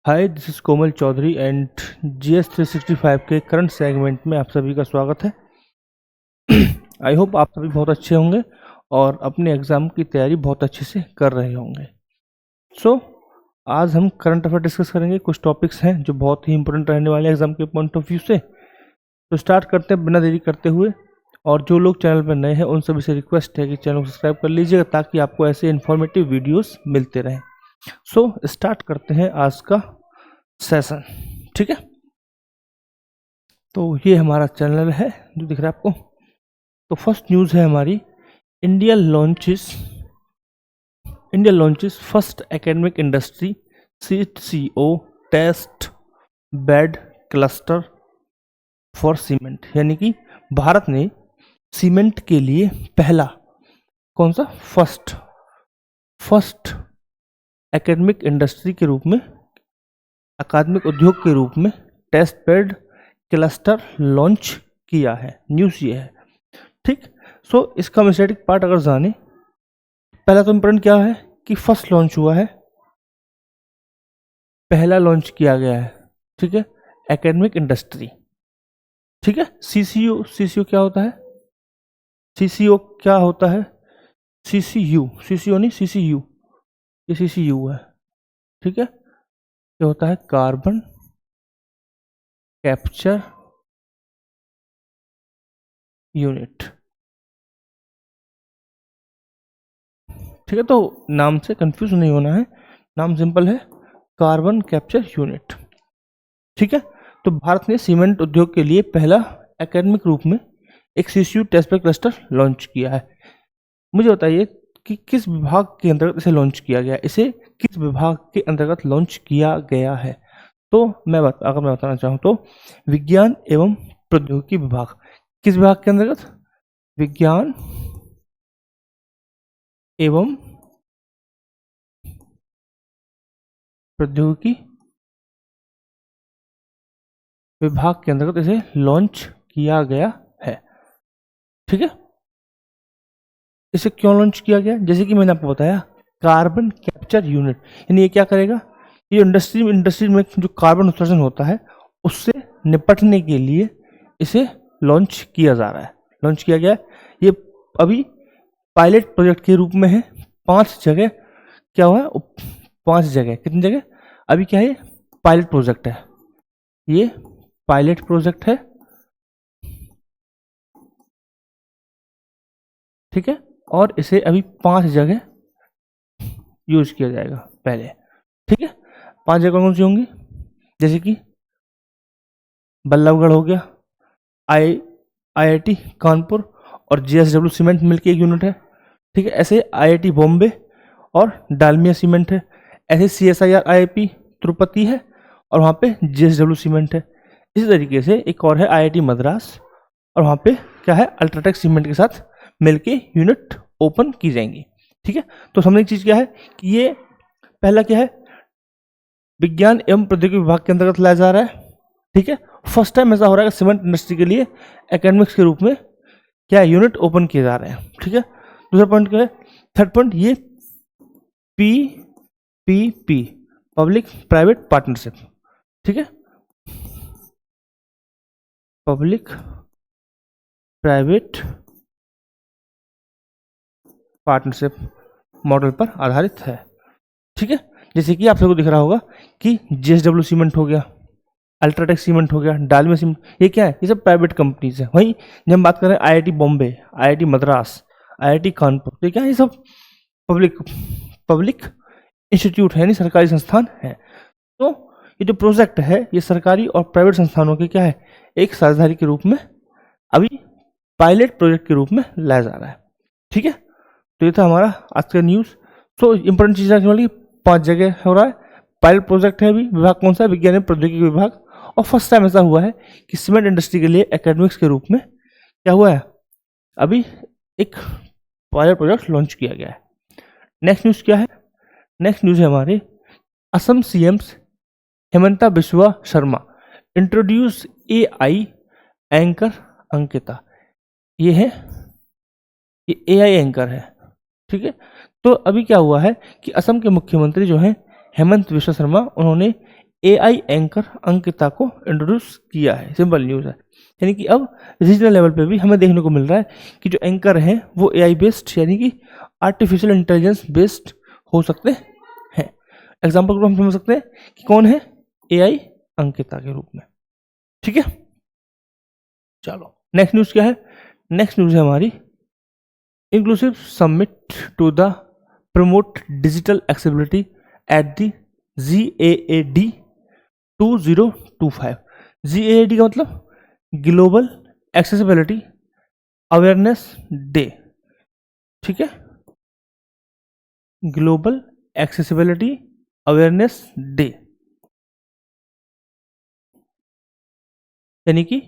Hi, this is Komal Chaudhary and GS 365 के current segment में आप सभी का स्वागत है। आई होप आप सभी बहुत अच्छे होंगे और अपने एग्ज़ाम की तैयारी बहुत अच्छे से कर रहे होंगे। आज हम करंट अफेयर डिस्कस करेंगे। कुछ टॉपिक्स हैं जो बहुत ही इंपॉर्टेंट रहने वाले हैं एग्ज़ाम के पॉइंट ऑफ व्यू से। तो स्टार्ट करते हैं बिना देरी करते हुए। और जो लोग चैनल पर नए हैं उन सभी से रिक्वेस्ट है कि चैनल को सब्सक्राइब कर लीजिएगा ताकि आपको ऐसे इन्फॉर्मेटिव वीडियोस मिलते रहें। स्टार्ट करते हैं आज का सेशन। ठीक है, तो ये हमारा चैनल है जो दिख रहा है आपको। तो फर्स्ट न्यूज़ है हमारी, India launches first academic industry CTO test bed cluster for cement. यानी कि भारत ने सीमेंट के लिए पहला कौन सा फर्स्ट एकेडमिक इंडस्ट्री के रूप में, अकादमिक उद्योग के रूप में टेस्ट बेड क्लस्टर लॉन्च किया है। न्यूज़ ये है। ठीक, इसका मिस्टेटिक पार्ट अगर जाने, पहला तो इम्पोर्टेंट क्या है कि फर्स्ट लॉन्च हुआ है, पहला लॉन्च किया गया है। ठीक है, एकेडमिक इंडस्ट्री। ठीक है, CCO क्या होता है? CCO क्या होता है? CCO नहीं, CCU, ये CCU है। ठीक है, ये होता है कार्बन कैप्चर यूनिट। ठीक है, तो नाम से कंफ्यूज नहीं होना है, नाम सिंपल है, कार्बन कैप्चर यूनिट। ठीक है, तो भारत ने सीमेंट उद्योग के लिए पहला एकेडमिक रूप में एक CCU test bed cluster launch किया है। मुझे बताइए कि किस विभाग के अंतर्गत इसे लॉन्च किया गया है, इसे किस विभाग के अंतर्गत लॉन्च किया गया है? तो अगर मैं बताना चाहूँ तो विज्ञान एवं प्रौद्योगिकी विभाग। किस विभाग के अंतर्गत? विज्ञान एवं प्रौद्योगिकी विभाग के अंतर्गत इसे लॉन्च किया गया है। ठीक है, इसे क्यों लॉन्च किया गया? जैसे कि मैंने आपको बताया, कार्बन कैप्चर यूनिट, यानी ये क्या करेगा, ये इंडस्ट्री में जो कार्बन उत्सर्जन होता है उससे निपटने के लिए इसे लॉन्च किया जा रहा है, लॉन्च किया गया है। ये अभी पायलट प्रोजेक्ट के रूप में है। 5 जगह क्या हुआ है, 5 जगह, कितनी जगह अभी क्या है, पायलट प्रोजेक्ट है, ये पायलट प्रोजेक्ट है। ठीक है, और इसे अभी 5 जगह यूज किया जाएगा पहले। ठीक है, 5 जगह कौन सी होंगी? जैसे कि बल्लभगढ़ हो गया, IIT कानपुर और JSW सीमेंट मिलके एक यूनिट है। ठीक है, ऐसे IIT बॉम्बे और डालमिया सीमेंट है। ऐसे CSIR IIP तिरुपति है और वहाँ पे JSW सीमेंट है। इसी तरीके से एक और है IIT मद्रास, और वहाँ पे क्या है, अल्ट्राटेक सीमेंट के साथ मिलके यूनिट ओपन की जाएंगी। ठीक है, तो समझने की चीज़ क्या है कि ये पहला क्या है, विज्ञान एवं प्रौद्योगिकी विभाग के अंतर्गत लाया जा रहा है। ठीक है, फर्स्ट टाइम ऐसा हो रहा है कि सीमेंट इंडस्ट्री के लिए एकेडमिक्स के रूप में क्या यूनिट ओपन किए जा रहे हैं। ठीक है, दूसरा पॉइंट क्या है, थर्ड पॉइंट, ये PPP पब्लिक प्राइवेट पार्टनरशिप। ठीक है, पब्लिक प्राइवेट पार्टनरशिप मॉडल पर आधारित है। ठीक है, जैसे कि आप सबको दिख रहा होगा कि JSW सीमेंट हो गया, अल्ट्राटेक सीमेंट हो गया, डालमिया सीमेंट, ये क्या है, ये सब प्राइवेट कंपनीज है। वहीं जब हम बात करें IIT Bombay, IIT Madras, IIT Kanpur, तो क्या है, ये सब पब्लिक इंस्टीट्यूट है, यानी सरकारी संस्थान है। तो ये जो प्रोजेक्ट है ये सरकारी और प्राइवेट संस्थानों के क्या है, एक साझेदारी के रूप में अभी पायलट प्रोजेक्ट के रूप में लाया जा रहा है। ठीक है, तो ये था हमारा आज का न्यूज़। इंपॉर्टेंट चीज़ रखने वाली, 5 जगह हो रहा है, पायलट प्रोजेक्ट है। अभी विभाग कौन सा है, विज्ञान एवं प्रौद्योगिकी विभाग। और फर्स्ट टाइम ऐसा हुआ है कि सीमेंट इंडस्ट्री के लिए एकेडमिक्स के रूप में क्या हुआ है, अभी एक पायलट प्रोजेक्ट लॉन्च किया गया है। नेक्स्ट न्यूज़ क्या है? नेक्स्ट न्यूज़ है हमारे, Assam CM Himanta Biswa Sarma introduce AI anchor Ankita. ये है, ये AI एंकर है। ठीक है, तो अभी क्या हुआ है कि असम के मुख्यमंत्री जो हैं हेमंत बिस्वा शर्मा, उन्होंने AI एंकर अंकिता को इंट्रोड्यूस किया है। सिंपल न्यूज़ है। यानी कि अब रीजनल लेवल पे भी हमें देखने को मिल रहा है कि जो एंकर हैं वो AI बेस्ड यानी कि आर्टिफिशियल इंटेलिजेंस बेस्ड हो सकते हैं। एग्जाम्पल को हम समझ सकते हैं कि कौन है, AI अंकिता के रूप में। ठीक है, चलो नेक्स्ट न्यूज़ क्या है। नेक्स्ट न्यूज़ है हमारी inclusive summit to the promote digital accessibility at the GAAD 2025। GAAD का मतलब ग्लोबल एक्सेसिबिलिटी अवेयरनेस डे। ठीक है, ग्लोबल एक्सेसिबिलिटी अवेयरनेस डे यानी कि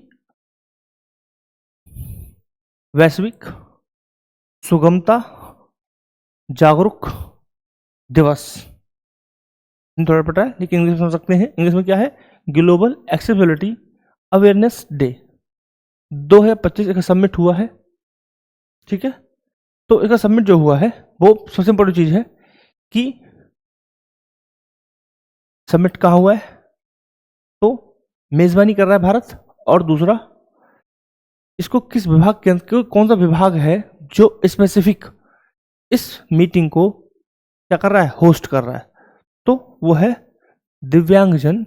वैश्विक सुगमता जागरूक दिवस। थोड़ा पता है लेकिन इंग्लिश में समझ सकते हैं। इंग्लिश में क्या है, ग्लोबल एक्सेसिबिलिटी अवेयरनेस डे 2025 का सबमिट हुआ है। ठीक है, तो इसका सबमिट जो हुआ है वो सबसे इंपॉर्टेंट चीज है कि सबमिट कहाँ हुआ है, तो मेजबानी कर रहा है भारत, और दूसरा इसको किस विभाग के कौन सा विभाग है जो स्पेसिफिक इस मीटिंग को क्या कर रहा है, होस्ट कर रहा है, तो वो है दिव्यांगजन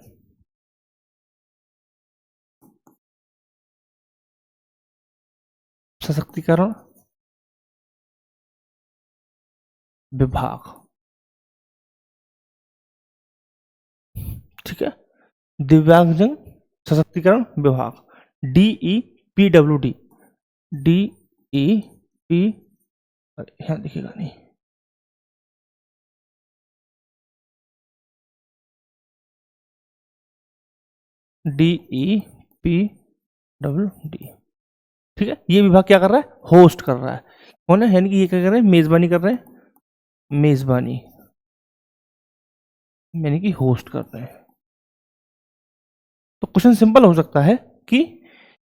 सशक्तिकरण विभाग। ठीक है, दिव्यांगजन सशक्तिकरण विभाग DEPWD DEP, यहाँ दिखेगा नहीं, DEPWD। ठीक है, ये विभाग क्या कर रहा है, होस्ट कर रहा है। कौन है, यानी कि ये क्या कर रहे हैं, मेजबानी कर रहे हैं, मेजबानी यानी कि होस्ट कर रहे हैं। तो क्वेश्चन सिंपल हो सकता है कि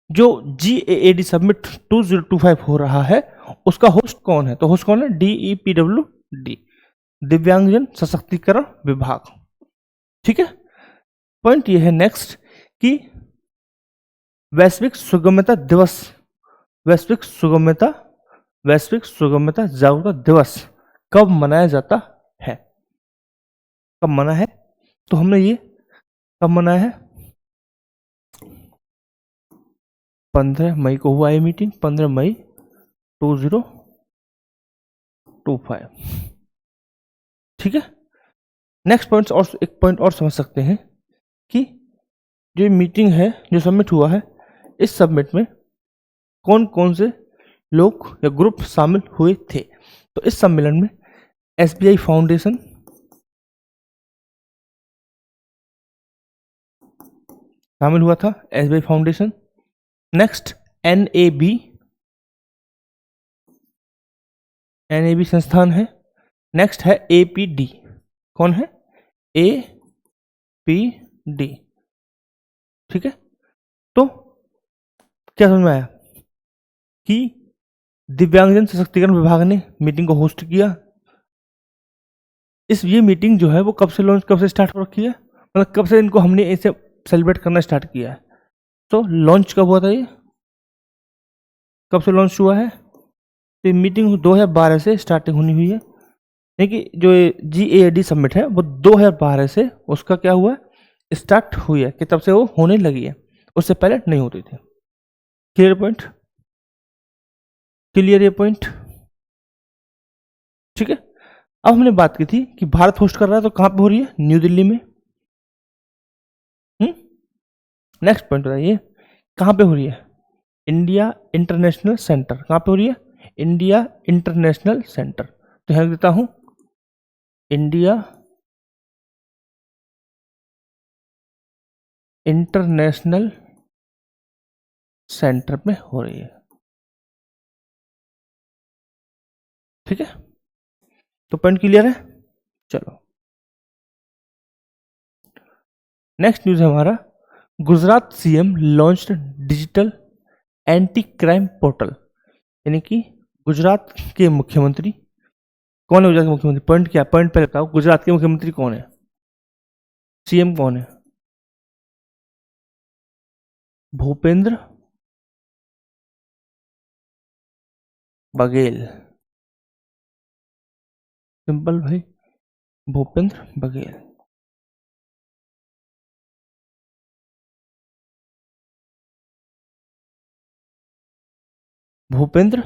जो GAAD सबमिट 2025 हो रहा है उसका होस्ट कौन है, तो होस्ट कौन है, DEPWD दिव्यांगजन सशक्तिकरण विभाग। ठीक है, पॉइंट ये है नेक्स्ट कि वैश्विक सुगम्यता दिवस, वैश्विक सुगम्यता जागरूकता दिवस कब मनाया जाता है, कब मना है, तो हमने ये कब मनाया है, 15 मई को हुआ है मीटिंग, 15 मई 2025। ठीक है, नेक्स्ट पॉइंट, और एक पॉइंट और समझ सकते हैं कि जो मीटिंग है जो सबमिट हुआ है, इस सबमिट में कौन कौन से लोग या ग्रुप शामिल हुए थे। तो इस सम्मेलन में SBI फाउंडेशन शामिल हुआ था, SBI फाउंडेशन। नेक्स्ट NAB संस्थान है। नेक्स्ट है APD, कौन है, APD। ठीक है, तो क्या समझ में आया कि दिव्यांगजन सशक्तिकरण विभाग ने मीटिंग को होस्ट किया। ये मीटिंग जो है वो कब से स्टार्ट हो रखी है, मतलब कब से इनको हमने इसे सेलिब्रेट करना स्टार्ट किया है। तो लॉन्च कब हुआ था, ये कब से लॉन्च हुआ है, तो मीटिंग 2012 से स्टार्टिंग होनी हुई है। यानी कि जो GAAD सबमिट है वो 2012 से उसका क्या हुआ, स्टार्ट हुई है, कि तब से वो होने लगी है, उससे पहले नहीं होती थी। क्लियर पॉइंट, क्लियर ये पॉइंट। ठीक है, अब हमने बात की थी कि भारत होस्ट कर रहा है, तो कहां पे हो रही है, न्यू दिल्ली में। नेक्स्ट पॉइंट बताइए, कहां पे हो रही है, इंडिया इंटरनेशनल सेंटर, कहां पे हो रही है, इंडिया इंटरनेशनल सेंटर। तो यहां देता हूं इंडिया इंटरनेशनल सेंटर में हो रही है। ठीक है, तो पॉइंट क्लियर है। चलो नेक्स्ट न्यूज है हमारा, Gujarat CM launched digital anti crime portal. यानी कि गुजरात के मुख्यमंत्री, कौन है गुजरात के मुख्यमंत्री, पॉइंट क्या, पॉइंट पहले बताओ, गुजरात के मुख्यमंत्री कौन है, CM कौन है, भूपेंद्र बघेल, सिंपल भाई, भूपेंद्र बघेल। भूपेंद्र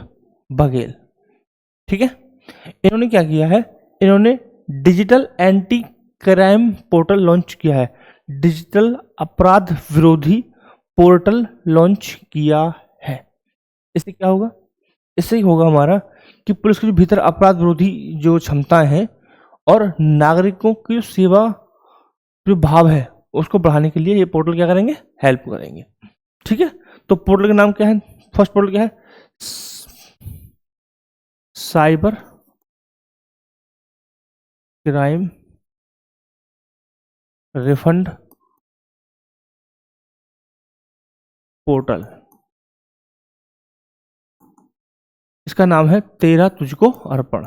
बघेल, ठीक है। इन्होंने क्या किया है, इन्होंने digital anti crime portal launch किया है, डिजिटल अपराध विरोधी पोर्टल लॉन्च किया है। इससे क्या होगा, इससे ही होगा हमारा कि पुलिस के जो भीतर अपराध विरोधी जो क्षमताएं हैं और नागरिकों की सेवा जो भाव है उसको बढ़ाने के लिए ये पोर्टल क्या करेंगे, हेल्प करेंगे, ठीक है। तो पोर्टल का नाम क्या है, फर्स्ट पोर्टल क्या है, साइबर क्राइम रिफंड पोर्टल। इसका नाम है तेरा तुझको अर्पण,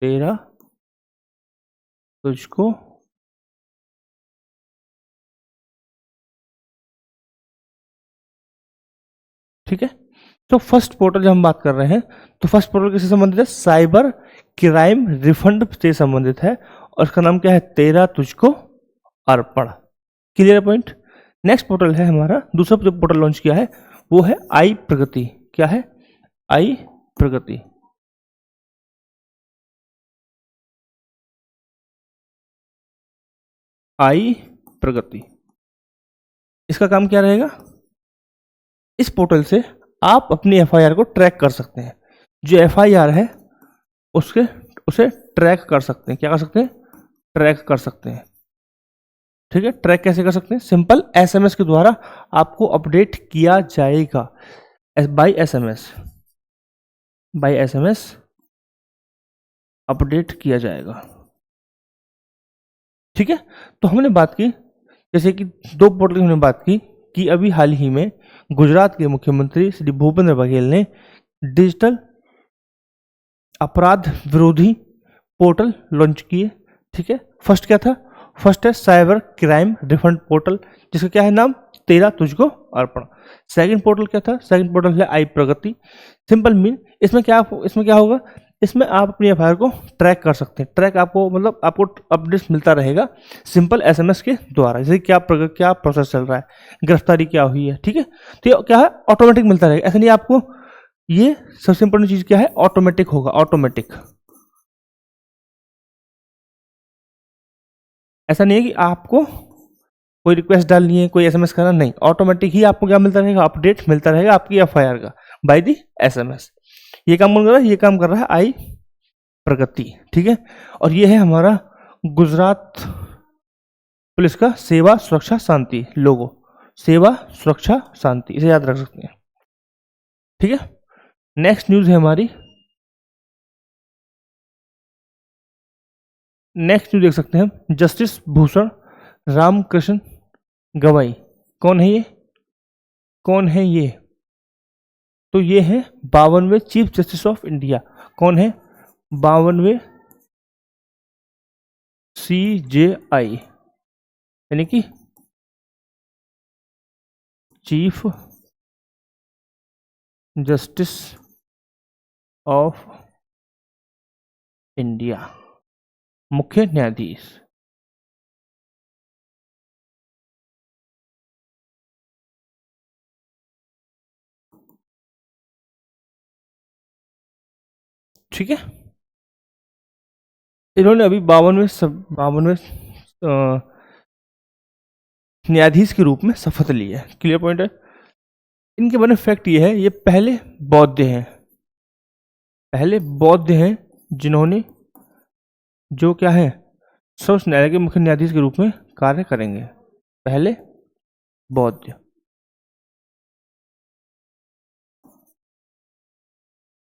तेरा तुझको ठीक है। तो फर्स्ट पोर्टल जब हम बात कर रहे हैं तो फर्स्ट पोर्टल किससे संबंधित है, साइबर क्राइम रिफंड से संबंधित है और इसका नाम क्या है, तेरा तुझको अर्पण। Clear point. नेक्स्ट पोर्टल है हमारा, दूसरा जो पोर्टल लॉन्च किया है वो है आई प्रगति। क्या है, आई प्रगति। आई प्रगति, इसका काम क्या रहेगा, इस पोर्टल से आप अपनी एफआईआर को ट्रैक कर सकते हैं। जो एफआईआर है उसे ट्रैक कर सकते हैं, क्या कर सकते हैं, ट्रैक कर सकते हैं, ठीक है। ट्रैक कैसे कर सकते हैं, सिंपल एसएमएस के द्वारा आपको अपडेट किया जाएगा, bye SMS, bye SMS update किया जाएगा, ठीक है। तो हमने बात की, जैसे कि दो पोर्टल की हमने बात की कि अभी हाल ही में गुजरात के मुख्यमंत्री श्री भूपेंद्र बघेल ने डिजिटल अपराध विरोधी पोर्टल लॉन्च किए, ठीक है। फर्स्ट क्या था, फर्स्ट है साइबर क्राइम रिफंड पोर्टल, जिसका क्या है नाम, तेरा तुझको अर्पण। सेकंड पोर्टल क्या था, सेकंड पोर्टल है आई प्रगति। सिंपल मीन इसमें क्या होगा, इसमें आप अपनी एफआईआर को ट्रैक कर सकते हैं। ट्रैक आपको मतलब आपको अपडेट्स मिलता रहेगा सिंपल एसएमएस के द्वारा, जैसे क्या प्रोसेस चल रहा है, गिरफ्तारी क्या हुई है, ठीक है। तो ये क्या है, ऑटोमेटिक मिलता रहेगा, ऐसा नहीं आपको, ये सबसे इंपॉर्टेंट चीज क्या है, ऑटोमेटिक होगा, ऑटोमेटिक। ऐसा नहीं है कि आपको कोई रिक्वेस्ट डालनी है, कोई एसएमएस करना, नहीं, ऑटोमेटिक ही आपको क्या मिलता रहेगा, अपडेट मिलता रहेगा आपकी एफआईआर का बाय दी एसएमएस। ये काम कौन कर रहा है, ये काम कर रहा है आई प्रगति, ठीक है। और ये है हमारा गुजरात पुलिस का सेवा सुरक्षा शांति लोगो, सेवा सुरक्षा शांति, इसे याद रख सकते हैं, ठीक है। नेक्स्ट न्यूज है हमारी, नेक्स्ट न्यूज देख सकते हैं हम, जस्टिस भूषण रामकृष्ण गवाई। कौन है ये, कौन है ये, तो ये है 52वें चीफ जस्टिस ऑफ इंडिया। कौन है, 52वें CJI यानी कि चीफ जस्टिस ऑफ इंडिया, मुख्य न्यायाधीश, ठीक है। इन्होंने अभी 52वें न्यायाधीश के रूप में शपथ ली है। क्लियर पॉइंट है। इनके बारे में फैक्ट ये है, ये पहले बौद्ध हैं, पहले बौद्ध हैं जिन्होंने जो क्या है सर्वोच्च न्यायालय के मुख्य न्यायाधीश के रूप में कार्य करेंगे, पहले बौद्ध,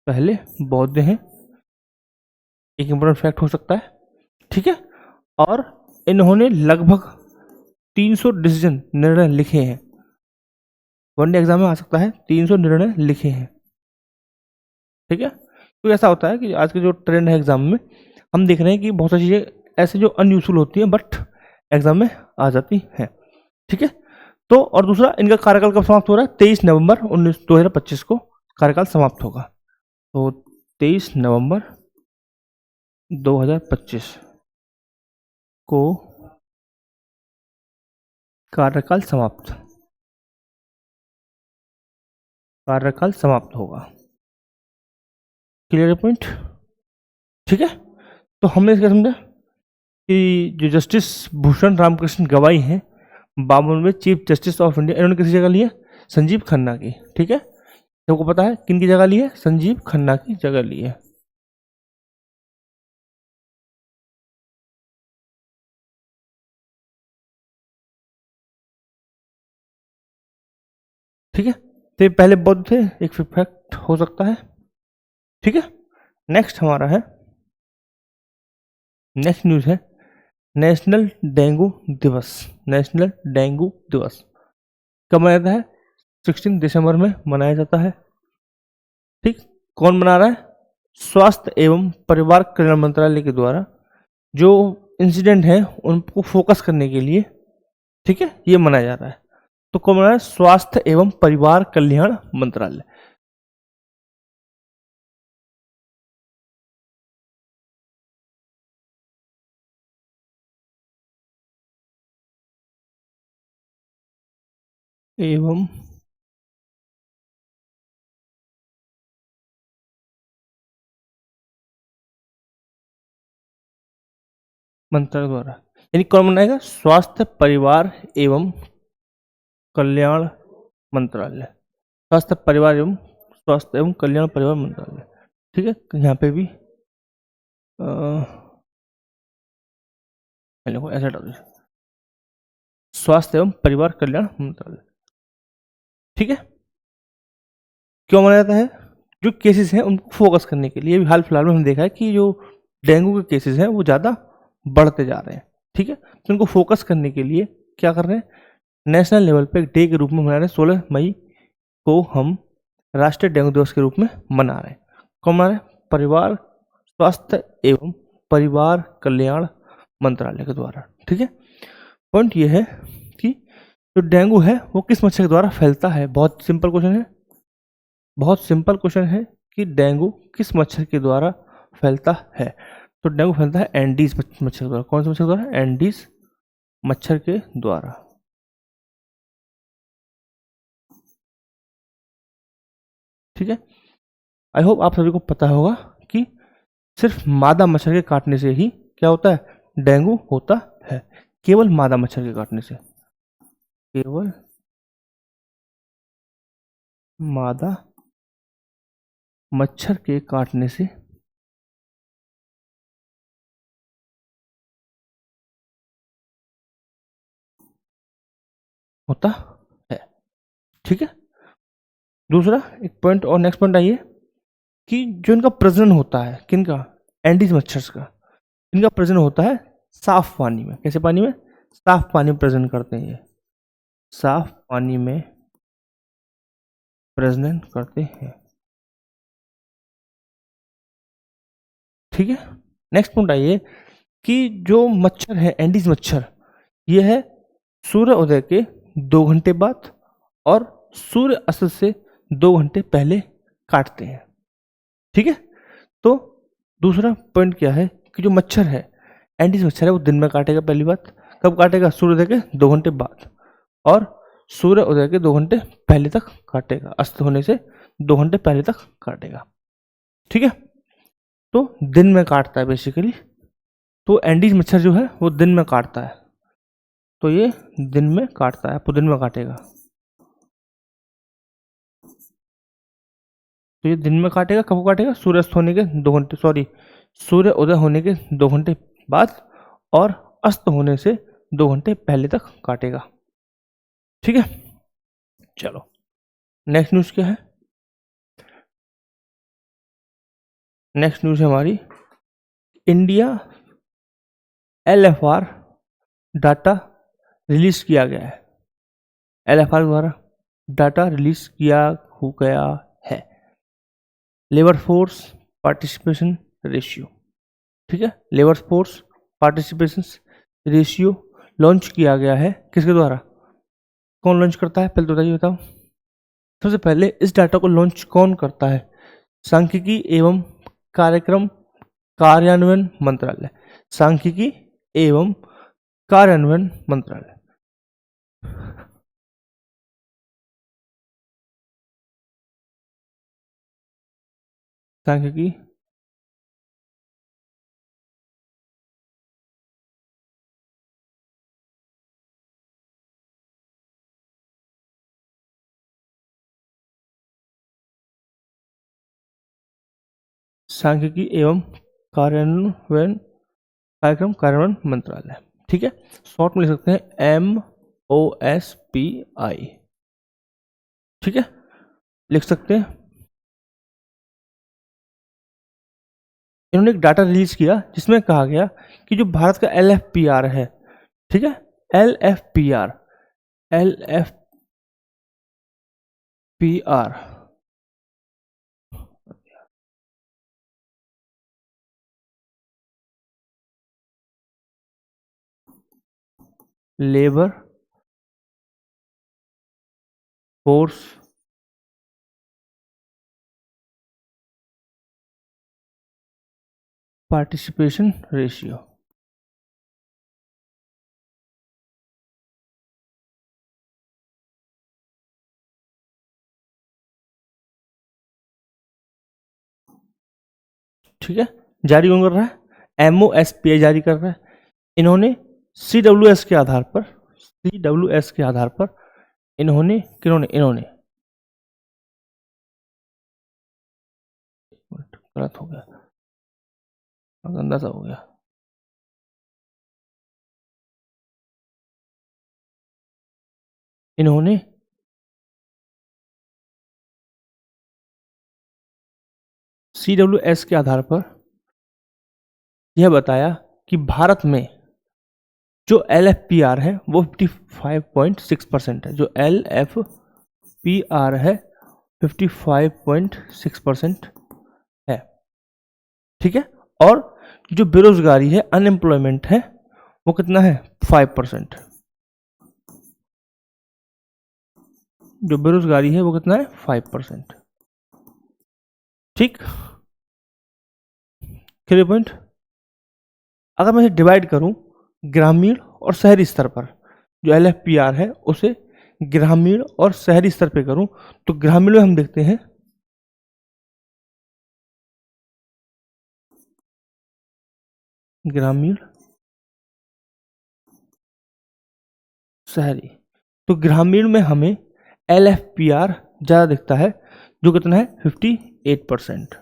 पहले बौद्ध हैं, एक इंपॉर्टेंट फैक्ट हो सकता है, ठीक है। और इन्होंने लगभग 300 डिसीजन निर्णय लिखे हैं, वनडे एग्जाम में आ सकता है, 300 निर्णय लिखे हैं, ठीक है। तो ऐसा होता है कि आज के जो ट्रेंड है एग्जाम में, हम देख रहे हैं कि बहुत सारी चीज़ें ऐसे जो अनयूजफुल होती हैं बट एग्जाम में आ जाती हैं, ठीक है। तो और दूसरा, इनका कार्यकाल कब समाप्त हो रहा है? 23 नवंबर 2025 को कार्यकाल समाप्त होगा। तो 23 नवंबर 2025 को कार्यकाल समाप्त होगा। Clear point? ठीक है। तो हमने क्या समझा कि जो जस्टिस भूषण रामकृष्ण गवाई हैं 52वें चीफ जस्टिस ऑफ इंडिया, इन्होंने किसी जगह ली है? संजीव खन्ना की। ठीक है, सबको पता है किन की जगह ली है? संजीव खन्ना की जगह ली है। ठीक है, तो ये पहले बौद्ध थे, एक फैक्ट हो सकता है। ठीक है, नेक्स्ट हमारा है, नेक्स्ट न्यूज है नेशनल डेंगू दिवस। नेशनल डेंगू दिवस कब मनाया जाता है? 16 दिसंबर में मनाया जाता है। ठीक, कौन मना रहा है? स्वास्थ्य एवं परिवार कल्याण मंत्रालय के द्वारा जो इंसिडेंट है उनको फोकस करने के लिए, ठीक है, ये मनाया जा रहा है। तो कौन मना रहा है? स्वास्थ्य एवं परिवार कल्याण मंत्रालय। एवं मंत्रालय द्वारा, यानी कौन बनाएगा? स्वास्थ्य परिवार एवं कल्याण मंत्रालय। स्वास्थ्य एवं कल्याण परिवार मंत्रालय। ठीक है, यहाँ पे भी ऐसा डाल दीजिए, स्वास्थ्य एवं परिवार कल्याण मंत्रालय। ठीक है, क्यों मनाया जाता है? जो केसेस हैं उनको फोकस करने के लिए। हाल फिलहाल में हमने देखा है कि जो डेंगू के केसेस हैं वो ज़्यादा बढ़ते जा रहे हैं। ठीक है, तो उनको फोकस करने के लिए क्या कर रहे हैं? नेशनल लेवल पे एक डे के रूप में मना रहे हैं। 16 मई को हम राष्ट्रीय डेंगू दिवस के रूप में मना रहे हैं। कौन मना रहे हैं? परिवार स्वास्थ्य एवं परिवार कल्याण मंत्रालय के द्वारा। ठीक है, पॉइंट ये है कि जो डेंगू है वो किस मच्छर के द्वारा फैलता है? बहुत सिंपल क्वेश्चन है, बहुत सिंपल क्वेश्चन है कि डेंगू किस मच्छर के द्वारा फैलता है? तो डेंगू फैलता है एंडीज मच्छर के द्वारा। कौन से मच्छर के द्वारा? एंडीज मच्छर के द्वारा। ठीक है, आई होप आप सभी को पता होगा कि सिर्फ मादा मच्छर के काटने से ही क्या होता है? डेंगू होता है। केवल मादा मच्छर के काटने से, केवल मादा मच्छर के काटने से होता है। ठीक है, दूसरा एक पॉइंट और, नेक्स्ट पॉइंट आइए कि जो इनका प्रजनन होता है, किनका? एंडीज मच्छर का। इनका प्रजनन होता है साफ पानी में। कैसे पानी में? साफ पानी में प्रजनन करते हैं ये, साफ पानी में प्रजनन करते हैं। ठीक है, नेक्स्ट पॉइंट आइए कि जो मच्छर है एंडीज मच्छर, ये है सूर्य उदय के 2 घंटे बाद और सूर्य अस्त से 2 घंटे पहले काटते हैं। ठीक है, तो दूसरा पॉइंट क्या है कि जो मच्छर है एंडीज मच्छर है वो दिन में काटेगा। पहली बात, कब काटेगा? सूर्योदय के 2 घंटे बाद और सूर्य उदय के 2 घंटे पहले तक काटेगा। अस्त होने से 2 घंटे पहले तक काटेगा। ठीक है, तो दिन में काटता है बेसिकली। तो एंडीज मच्छर जो है वो दिन में काटता है, तो ये दिन में काटता है, आपको दिन में काटेगा। तो ये दिन में काटेगा, कब काटेगा? सूर्यास्त होने के 2 घंटे, सॉरी, सूर्य उदय होने के 2 घंटे बाद और अस्त होने से 2 घंटे पहले तक काटेगा। ठीक है, चलो नेक्स्ट न्यूज क्या है? नेक्स्ट न्यूज है हमारी, इंडिया LFR डाटा रिलीज किया गया है। LFR द्वारा डाटा रिलीज किया हो गया है, लेबर फोर्स पार्टिसिपेशन रेशियो। ठीक है, labour force participation ratio launch किया गया है, किसके द्वारा? कौन लॉन्च करता है, पहले तो बताइए, बताओ। सबसे पहले इस डाटा को लॉन्च कौन करता है? सांख्यिकी एवं कार्यक्रम कार्यान्वयन मंत्रालय। सांख्यिकी एवं कार्यान्वयन मंत्रालय। सांख्यिकी सांख्यिकी एवं कार्यान्वयन कार्यक्रम कार्यान्वयन मंत्रालय। ठीक है, शॉर्ट में लिख सकते हैं MOSPI। ठीक है, लिख सकते हैं। इन्होंने एक डाटा रिलीज किया जिसमें कहा गया कि जो भारत का LFPR है, ठीक है, LFPR labour force participation ratio. ठीक है, जारी कौन कर रहा है? MOSPI जारी कर रहा है। इन्होंने CWS के आधार पर, CWS के आधार पर इन्होंने, किन्होंने, इन्होंने, गलत हो गया, गंदा सा हो गया। इन्होंने CWS के आधार पर यह बताया कि भारत में जो LFPR है वो 55.6% है। जो LFPR है 55.6% है। ठीक है, और जो बेरोजगारी है, अनएम्प्लॉयमेंट है, वो कितना है? 5%। जो बेरोजगारी है वो कितना है? 5%। ठीक, क्लियर पॉइंट। अगर मैं इसे डिवाइड करूं ग्रामीण और शहरी स्तर पर, जो LFPR है उसे ग्रामीण और शहरी स्तर पे करूं, तो ग्रामीण में हम देखते हैं ग्रामीण शहरी, तो ग्रामीण में हमें LFPR ज़्यादा दिखता है, जो कितना है? 58%।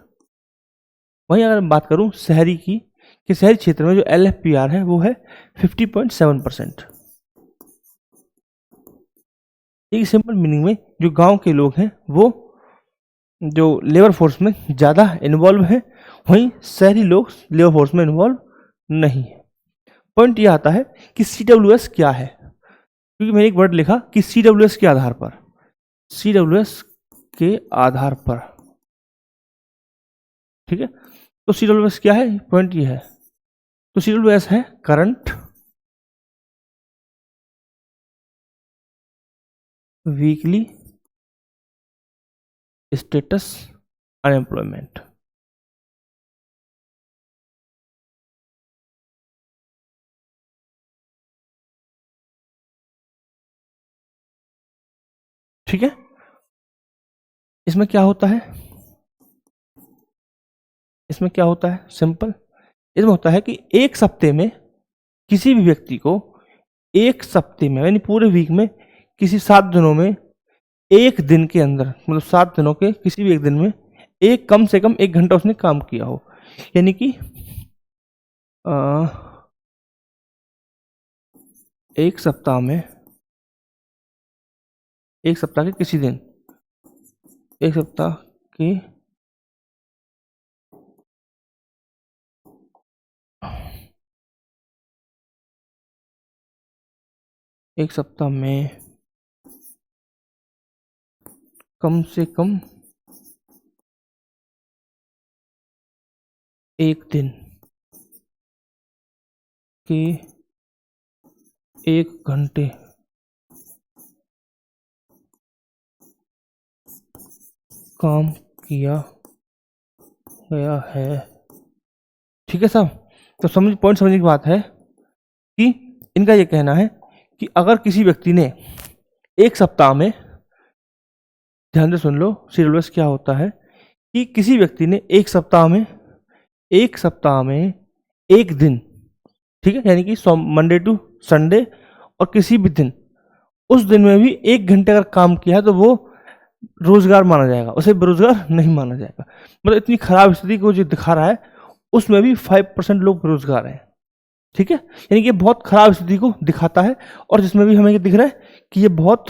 वहीं अगर मैं बात करूं शहरी की, कि शहरी क्षेत्र में जो LFPR है वो है 50.7%। एक सिंपल मीनिंग में जो गांव के लोग हैं वो जो लेबर फोर्स में ज़्यादा इन्वॉल्व है, वहीं शहरी लोग लेबर फोर्स में इन्वॉल्व नहीं है। पॉइंट यह आता है कि CWS क्या है, क्योंकि मैंने एक वर्ड लिखा कि CWS के आधार पर, CWS के आधार पर। ठीक है, तो CWS क्या है? पॉइंट ये है, तो CWS है करंट वीकली स्टेटस अनएम्प्लॉयमेंट। ठीक है, इसमें क्या होता है? इसमें क्या होता है? सिंपल, इसमें होता है कि एक सप्ते में किसी भी व्यक्ति को, एक सप्ते में यानी पूरे वीक में, किसी 7 दिनों में, एक दिन के अंदर, मतलब 7 दिनों के किसी भी एक दिन में एक, कम से कम 1 घंटा उसने काम किया हो, यानी कि एक सप्ताह में, एक सप्ताह के किसी दिन, एक सप्ताह के एक सप्ताह में कम से कम एक दिन के 1 घंटे काम किया गया है। ठीक है साहब, तो पॉइंट समझने की बात है कि इनका ये कहना है कि अगर किसी व्यक्ति ने एक सप्ताह में, ध्यान से सुन लो सिलेबस क्या होता है, कि किसी व्यक्ति ने एक सप्ताह में एक दिन, ठीक है, यानी कि मंडे टू संडे, और किसी भी दिन, उस दिन में भी 1 घंटे अगर काम किया है तो वो रोजगार माना जाएगा, उसे बेरोजगार नहीं माना जाएगा। मतलब इतनी खराब स्थिति को जो दिखा रहा है, उसमें भी 5% लोग बेरोजगार हैं। ठीक है, यानी कि बहुत खराब स्थिति को दिखाता है, और जिसमें भी हमें ये दिख रहा है कि ये बहुत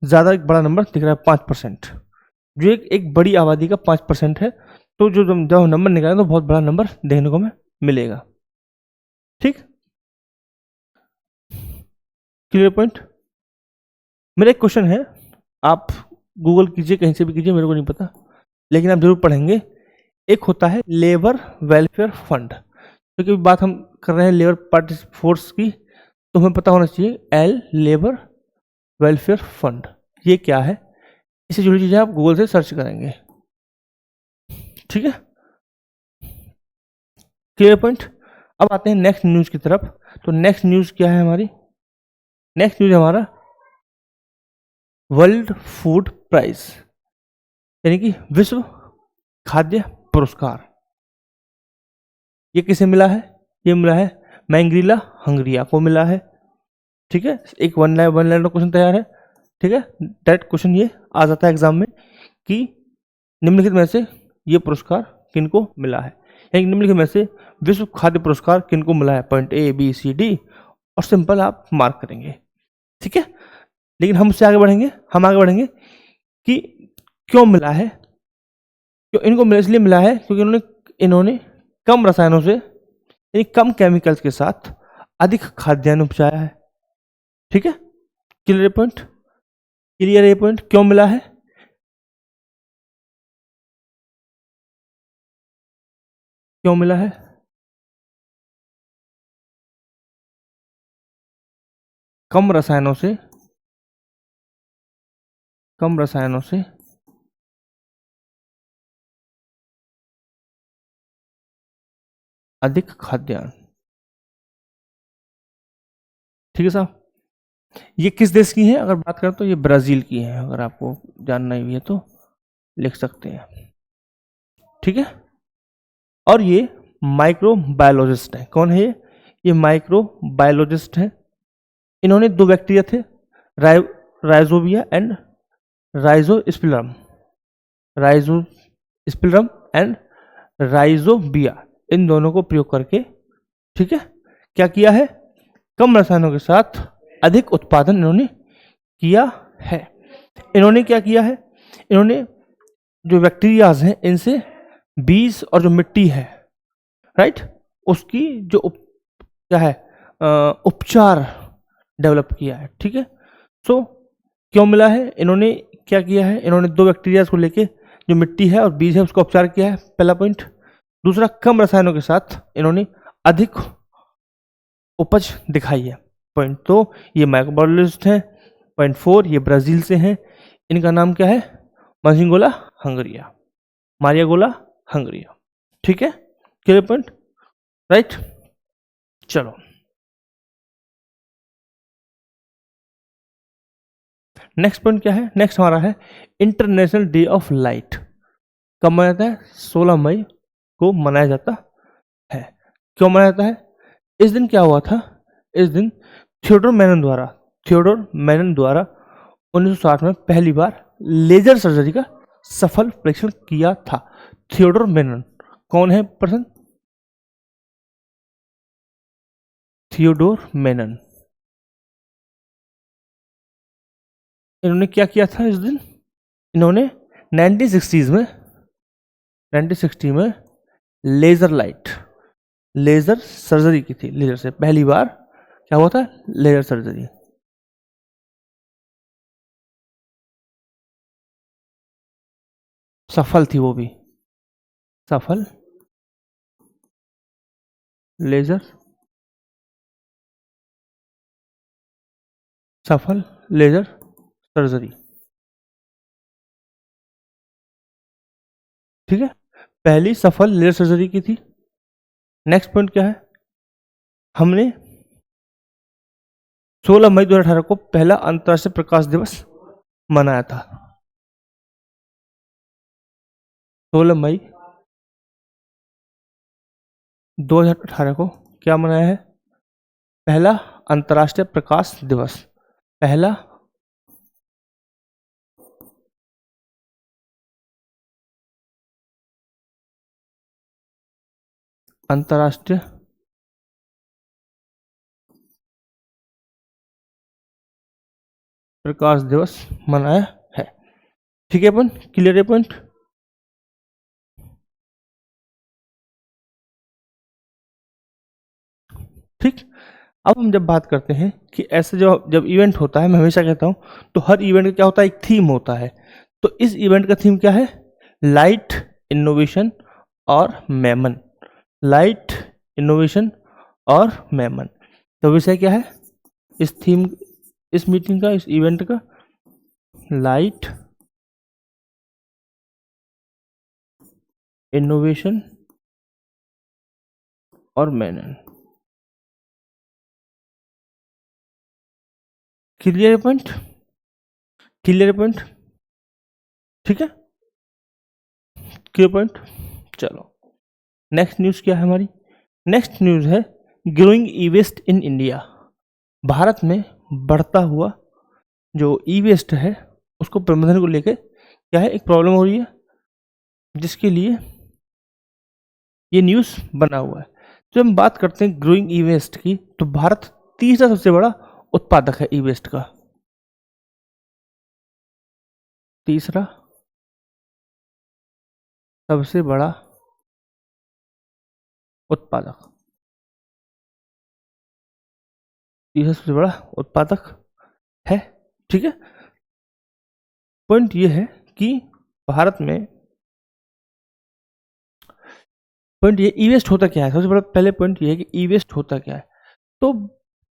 ज़्यादा एक बड़ा नंबर दिख रहा है, 5%, जो एक बड़ी आबादी का 5% है। तो जो जब नंबर निकालें तो बहुत बड़ा नंबर देखने को हमें मिलेगा। ठीक, क्लियर पॉइंट। मेरा एक क्वेश्चन है, आप गूगल कीजिए, कहीं से भी कीजिए, मेरे को नहीं पता, लेकिन आप जरूर पढ़ेंगे। एक होता है लेबर वेलफेयर फंड, क्योंकि तो बात हम कर रहे हैं लेबर पार्टी फोर्स की, तो हमें पता होना चाहिए एल लेबर वेलफेयर फंड ये क्या है। इससे जुड़ी चीजें आप गूगल से सर्च करेंगे। ठीक है, क्लियर पॉइंट। अब आते हैं नेक्स्ट न्यूज की तरफ। तो नेक्स्ट न्यूज क्या है हमारी? नेक्स्ट न्यूज हमारा वर्ल्ड फूड प्राइज, यानी कि विश्व खाद्य पुरस्कार। ये किसे मिला है? ये मिला है मैंग्रीला हंगरिया को मिला है। ठीक है, एक वन लाइन का क्वेश्चन तैयार है। ठीक है, डायरेक्ट क्वेश्चन ये आ जाता है एग्जाम में कि निम्नलिखित में से ये पुरस्कार किनको मिला है, यानी निम्नलिखित में से विश्व खाद्य पुरस्कार किनको मिला है, point A B C D, और सिंपल आप मार्क करेंगे। ठीक है, लेकिन हम उससे आगे बढ़ेंगे, कि क्यों मिला है। क्यों इनको इसलिए मिला है क्योंकि इन्होंने कम रसायनों से, यानी कम केमिकल्स के साथ अधिक खाद्यान्न उपजाया है। ठीक है, क्लियर पॉइंट। क्लियर ये पॉइंट क्यों मिला है? क्यों मिला है? कम रसायनों से अधिक खाद्यान्न। ठीक है साहब, ये किस देश की है? अगर बात करें तो ये ब्राजील की है, अगर आपको जानना ही है तो लिख सकते हैं। ठीक है, और ये माइक्रोबायोलॉजिस्ट है। कौन है ये? ये माइक्रोबायोलॉजिस्ट है। इन्होंने 2 बैक्टीरिया थे, राइजोबिया एंड राइजोस्पिलम, राइजोस्पिलम एंड राइजोबिया, इन दोनों को प्रयोग करके, ठीक है, क्या किया है? कम रसायनों के साथ अधिक उत्पादन इन्होंने किया है। इन्होंने क्या किया है? इन्होंने जो बैक्टीरियाज हैं इनसे बीज और जो मिट्टी है, राइट, उसकी जो क्या है उपचार डेवलप किया है। ठीक है, सो क्यों मिला है? इन्होंने क्या किया है? इन्होंने 2 बैक्टीरियाज को लेके जो मिट्टी है और बीज है उसका उपचार किया है, पहला पॉइंट। दूसरा, कम रसायनों के साथ इन्होंने अधिक उपज दिखाई है, पॉइंट। तो ये माइक्रोबायोलॉजिस्ट हैं। पॉइंट 4, ये ब्राजील से हैं। इनका नाम क्या है? माजिंगोला हंगरिया, मारियागोला हंगरिया। ठीक है, क्लियर पॉइंट, राइट। चलो नेक्स्ट पॉइंट क्या है? नेक्स्ट हमारा है इंटरनेशनल डे ऑफ लाइट। कब मनाया जाता है? 16 मई को मनाया जाता है। क्यों मनाया जाता है? इस दिन क्या हुआ था? इस दिन थियोडोर मैनन द्वारा 1960 में पहली बार लेजर सर्जरी का सफल परीक्षण किया था। थियोडोर मैनन कौन है पर्सन? थियोडोर मैनन। इन्होंने क्या किया था इस दिन? इन्होंने 1960 में लेजर सर्जरी की थी। लेजर से पहली बार क्या हुआ था? Laser surgery. सफल थी वो भी, सफल लेजर सर्जरी। ठीक है, पहली सफल लेजर सर्जरी की थी। नेक्स्ट पॉइंट क्या है, हमने 16 मई 2018 को पहला अंतर्राष्ट्रीय प्रकाश दिवस मनाया था। 16 मई 2018 को क्या मनाया है, पहला अंतर्राष्ट्रीय प्रकाश दिवस। पहला अंतर्राष्ट्रीय प्रकाश दिवस मनाया है। ठीक है, अपन क्लियर है पॉइंट। ठीक, अब हम जब बात करते हैं कि ऐसे जब इवेंट होता है, मैं हमेशा कहता हूं तो हर इवेंट का क्या होता है, एक थीम होता है। तो इस इवेंट का थीम क्या है, लाइट, इनोवेशन और मेमन। लाइट, इनोवेशन और मेमन। तो विषय क्या है इस थीम, इस मीटिंग का, इस इवेंट का, लाइट, इनोवेशन और मेमन। Clear point, clear point. ठीक है, क्लियर पॉइंट। चलो नेक्स्ट न्यूज़ क्या है हमारी, नेक्स्ट न्यूज़ है growing e waste in India. Bharat में बढ़ता हुआ जो ई वेस्ट है उसको प्रबंधन को लेकर क्या है, एक प्रॉब्लम हो रही है, जिसके लिए ये न्यूज़ बना हुआ है। जब हम बात करते हैं ग्रोइंग ई वेस्ट की, तो भारत तीसरा सबसे बड़ा उत्पादक है ई वेस्ट का। तीसरा सबसे बड़ा उत्पादक, तीसरा सबसे बड़ा उत्पादक है। ठीक है, पॉइंट ये है कि भारत में, पॉइंट ये ई वेस्ट होता क्या है, सबसे बड़ा पहले पॉइंट ये है कि ई वेस्ट होता क्या है। तो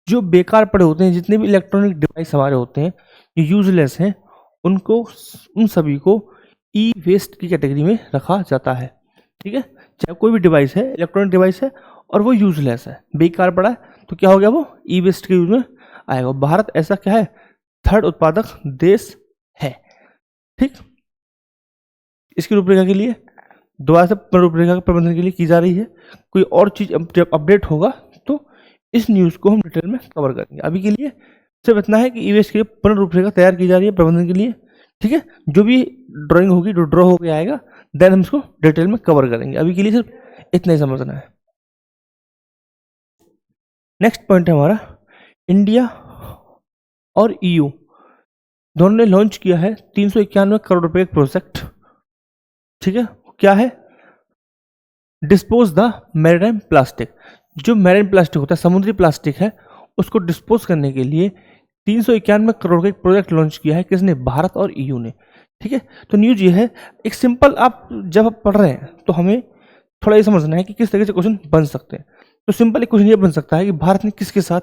जो बेकार पड़े होते हैं, जितने भी इलेक्ट्रॉनिक डिवाइस हमारे होते हैं जो यूजलेस हैं, उनको, उन सभी को ई वेस्ट की कैटेगरी में रखा जाता है। ठीक है, चाहे कोई भी डिवाइस है, इलेक्ट्रॉनिक डिवाइस है और वो यूजलेस है, बेकार पड़ा है, तो क्या हो गया, वो ई वेस्ट के यूज में आएगा। भारत ऐसा क्या है, थर्ड उत्पादक देश है। ठीक, इसकी रूपरेखा के लिए दोबारा से रूपरेखा के प्रबंधन के लिए की जा रही है। कोई और चीज जब अपडेट होगा तो इस न्यूज़ को हम डिटेल में कवर करेंगे। अभी के लिए सिर्फ इतना है कि ई वेस्ट के लिए पुनः रूपरेखा तैयार की जा रही है प्रबंधन के लिए। ठीक है, जो भी ड्राइंग होगी, जो ड्रॉ होकर आएगा, देन हम इसको डिटेल में कवर करेंगे। अभी के लिए सिर्फ इतना ही समझना है। नेक्स्ट पॉइंट है हमारा, इंडिया और ईयू दोनों ने लॉन्च किया है 391 करोड़ रुपए का प्रोजेक्ट। ठीक है, क्या है, डिस्पोज द मैरीटाइम प्लास्टिक। जो मैरीन प्लास्टिक होता है, समुद्री प्लास्टिक है, उसको डिस्पोज करने के लिए 391 करोड़ का एक प्रोजेक्ट लॉन्च किया है। किसने, भारत और ईयू ने। ठीक है, तो न्यूज ये है, एक सिंपल, आप जब आप पढ़ रहे हैं तो हमें थोड़ा ये समझना है कि किस तरीके से क्वेश्चन बन सकते हैं। तो सिंपल एक क्वेश्चन ये बन सकता है कि भारत ने किसके साथ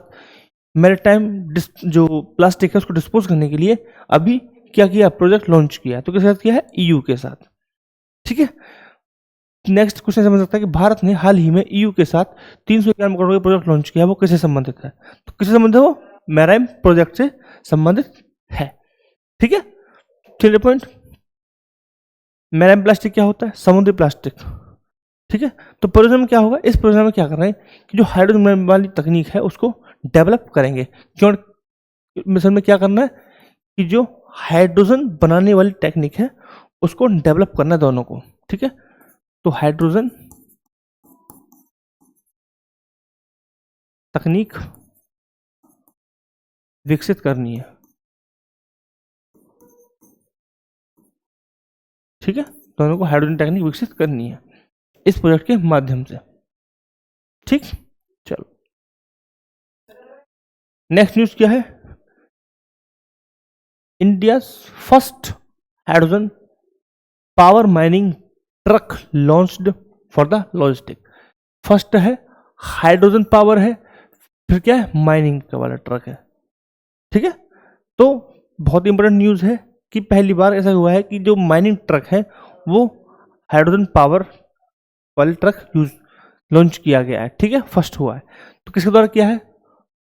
मैरीटाइम जो प्लास्टिक है उसको डिस्पोज करने के लिए अभी क्या किया, प्रोजेक्ट लॉन्च किया है। तो किसके साथ किया है, ईयू के साथ। ठीक है, नेक्स्ट क्वेश्चन समझ सकता है कि भारत ने हाल ही में ईयू के साथ 391 करोड़ का प्रोजेक्ट लॉन्च किया, वो किससे संबंधित है। तो किससे संबंधित है, वो मैराइम प्रोजेक्ट से संबंधित है। ठीक है, क्लियर पॉइंट। मैराइम प्लास्टिक क्या होता है, समुद्री प्लास्टिक। ठीक है, तो प्रोजेक्ट में क्या होगा, इस प्रोजेक्ट में क्या कर रहे हैं कि जो हाइड्रोजन वाली तकनीक है उसको डेवलप करेंगे। क्यों, मिशन में क्या करना है कि जो हाइड्रोजन बनाने वाली टेक्निक है उसको डेवलप करना है दोनों को। ठीक है, तो हाइड्रोजन तकनीक विकसित करनी है। ठीक है, दोनों को हाइड्रोजन टेक्निक विकसित करनी है इस प्रोजेक्ट के माध्यम से। ठीक, चलो नेक्स्ट न्यूज क्या है, India first hydrogen power mining truck launched for the logistic. First है, हाइड्रोजन पावर है, फिर क्या है, माइनिंग का वाला ट्रक है। ठीक है, तो बहुत इंपॉर्टेंट न्यूज है कि पहली बार ऐसा हुआ है कि जो माइनिंग ट्रक है वो हाइड्रोजन पावर वाले ट्रक यूज लॉन्च किया गया है, ठीक है, फर्स्ट हुआ है। तो किसके द्वारा किया है,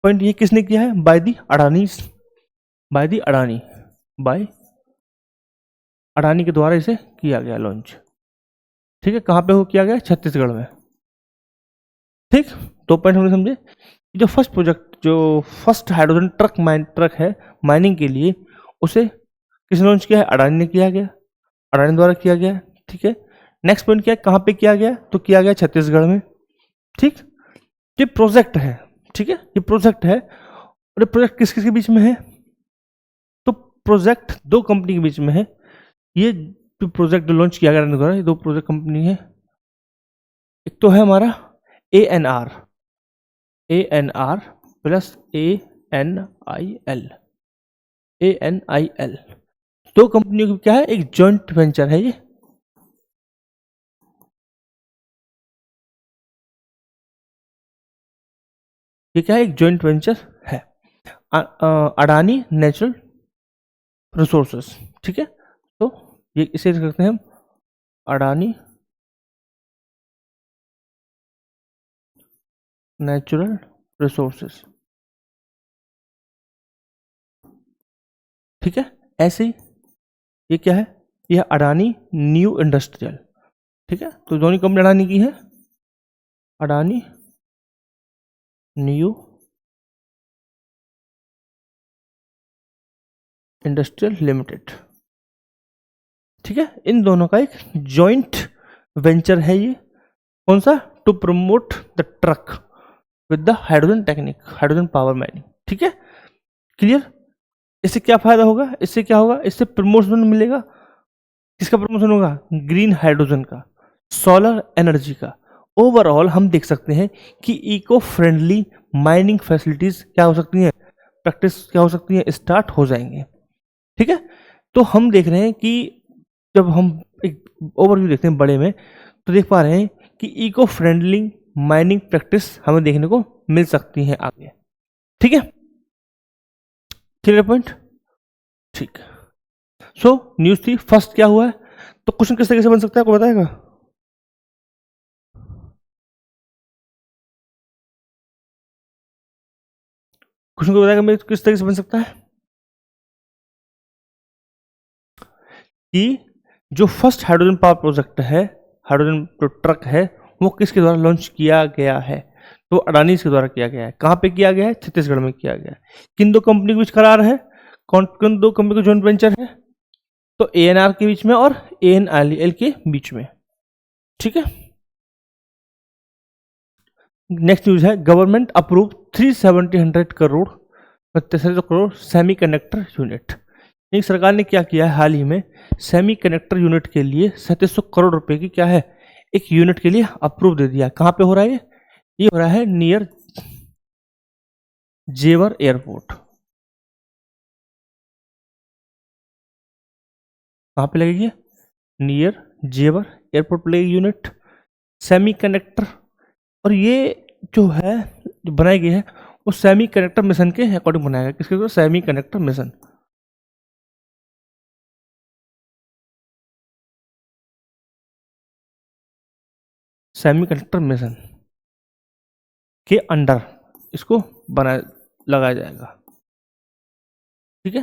पॉइंट ये किसने किया है, by the Adani, by Adani के द्वारा इसे किया गया लॉन्च, ठीक है। कहाँ पे हो किया गया, छत्तीसगढ़ में, ठीक। दो पॉइंट हमने समझे। जो फर्स्ट प्रोजेक्ट, जो फर्स्ट हाइड्रोजन ट्रक है माइनिंग के लिए, उसे किसने लॉन्च किया है, अडानी ने किया गया, अडानी द्वारा किया गया, ठीक है। नेक्स्ट पॉइंट क्या है, कहाँ पे किया गया, तो किया गया छत्तीसगढ़ में, ठीक। ये प्रोजेक्ट है, ठीक है, ये प्रोजेक्ट है। और ये प्रोजेक्ट किस किस के बीच में है, तो प्रोजेक्ट दो कंपनी के बीच में है। ये जो प्रोजेक्ट लॉन्च किया गया अडानी द्वारा, ये दो प्रोजेक्ट कंपनी है। एक तो है हमारा ANR प्लस ANIL, दो कंपनियों की क्या है, एक जॉइंट वेंचर है ये क्या है, एक जॉइंट वेंचर है, अडानी नेचुरल रिसोर्सेस, ठीक है। तो ये इसे लिख सकते हैं हम अडानी नेचुरल रिसोर्सेस, ठीक है। ऐसे ही ये क्या है, ये अडानी न्यू इंडस्ट्रियल, ठीक है। तो दोनों कंपनी अडानी की है, अडानी न्यू इंडस्ट्रियल लिमिटेड, ठीक है। इन दोनों का एक जॉइंट वेंचर है ये, कौन सा, to promote the truck with the hydrogen technique, hydrogen power mining, ठीक है, क्लियर। इससे क्या फायदा होगा, इससे क्या होगा, इससे प्रमोशन मिलेगा, किसका प्रमोशन होगा, ग्रीन हाइड्रोजन का, सोलर एनर्जी का। ओवरऑल हम देख सकते हैं कि इको फ्रेंडली माइनिंग फैसिलिटीज क्या हो सकती हैं, प्रैक्टिस क्या हो सकती है, स्टार्ट हो जाएंगे, ठीक है। तो हम देख रहे हैं कि जब हम एक ओवरव्यू देखते हैं बड़े में, तो देख पा रहे हैं कि इको फ्रेंडली माइनिंग प्रैक्टिस हमें देखने को मिल सकती है आगे, ठीक है, क्लियर पॉइंट, ठीक। सो न्यूज थी फर्स्ट क्या हुआ है, तो क्वेश्चन किस तरीके से बन सकता है, आपको बताएगा, क्वेश्चन को बताएगा मेरे किस तरीके से बन सकता है, कि जो फर्स्ट हाइड्रोजन पावर प्रोजेक्ट है, हाइड्रोजन जो ट्रक है, वो किसके द्वारा लॉन्च किया गया है, तो अडानी के द्वारा किया गया है। कहाँ पे किया गया है, छत्तीसगढ़ में किया गया है। किन दो कंपनी के बीच करार है, कौन किन दो कंपनी का जॉइंट वेंचर है, तो ANR के बीच में और ANIL के बीच में, ठीक है। नेक्स्ट न्यूज है, government approve 370 crore 37 crore semi conductor unit. सरकार ने क्या किया है हाल ही में, सेमी कंडक्टर यूनिट के लिए 3700 करोड़ रुपए की क्या है, एक यूनिट के लिए अप्रूव दे दिया। कहाँ पे हो रहा है ये हो रहा है नियर जेवर एयरपोर्ट। कहाँ पे लगेगी, नियर जेवर एयरपोर्ट पे लगेगी यूनिट सेमी कंडक्टर। और ये जो है जो बनाई गई है वो सेमी कंडक्टर मिशन के अकॉर्डिंग बनाया गया, किसके, semi conductor mission, semiconductor mission के अंडर इसको बना लगाया जाएगा, ठीक है।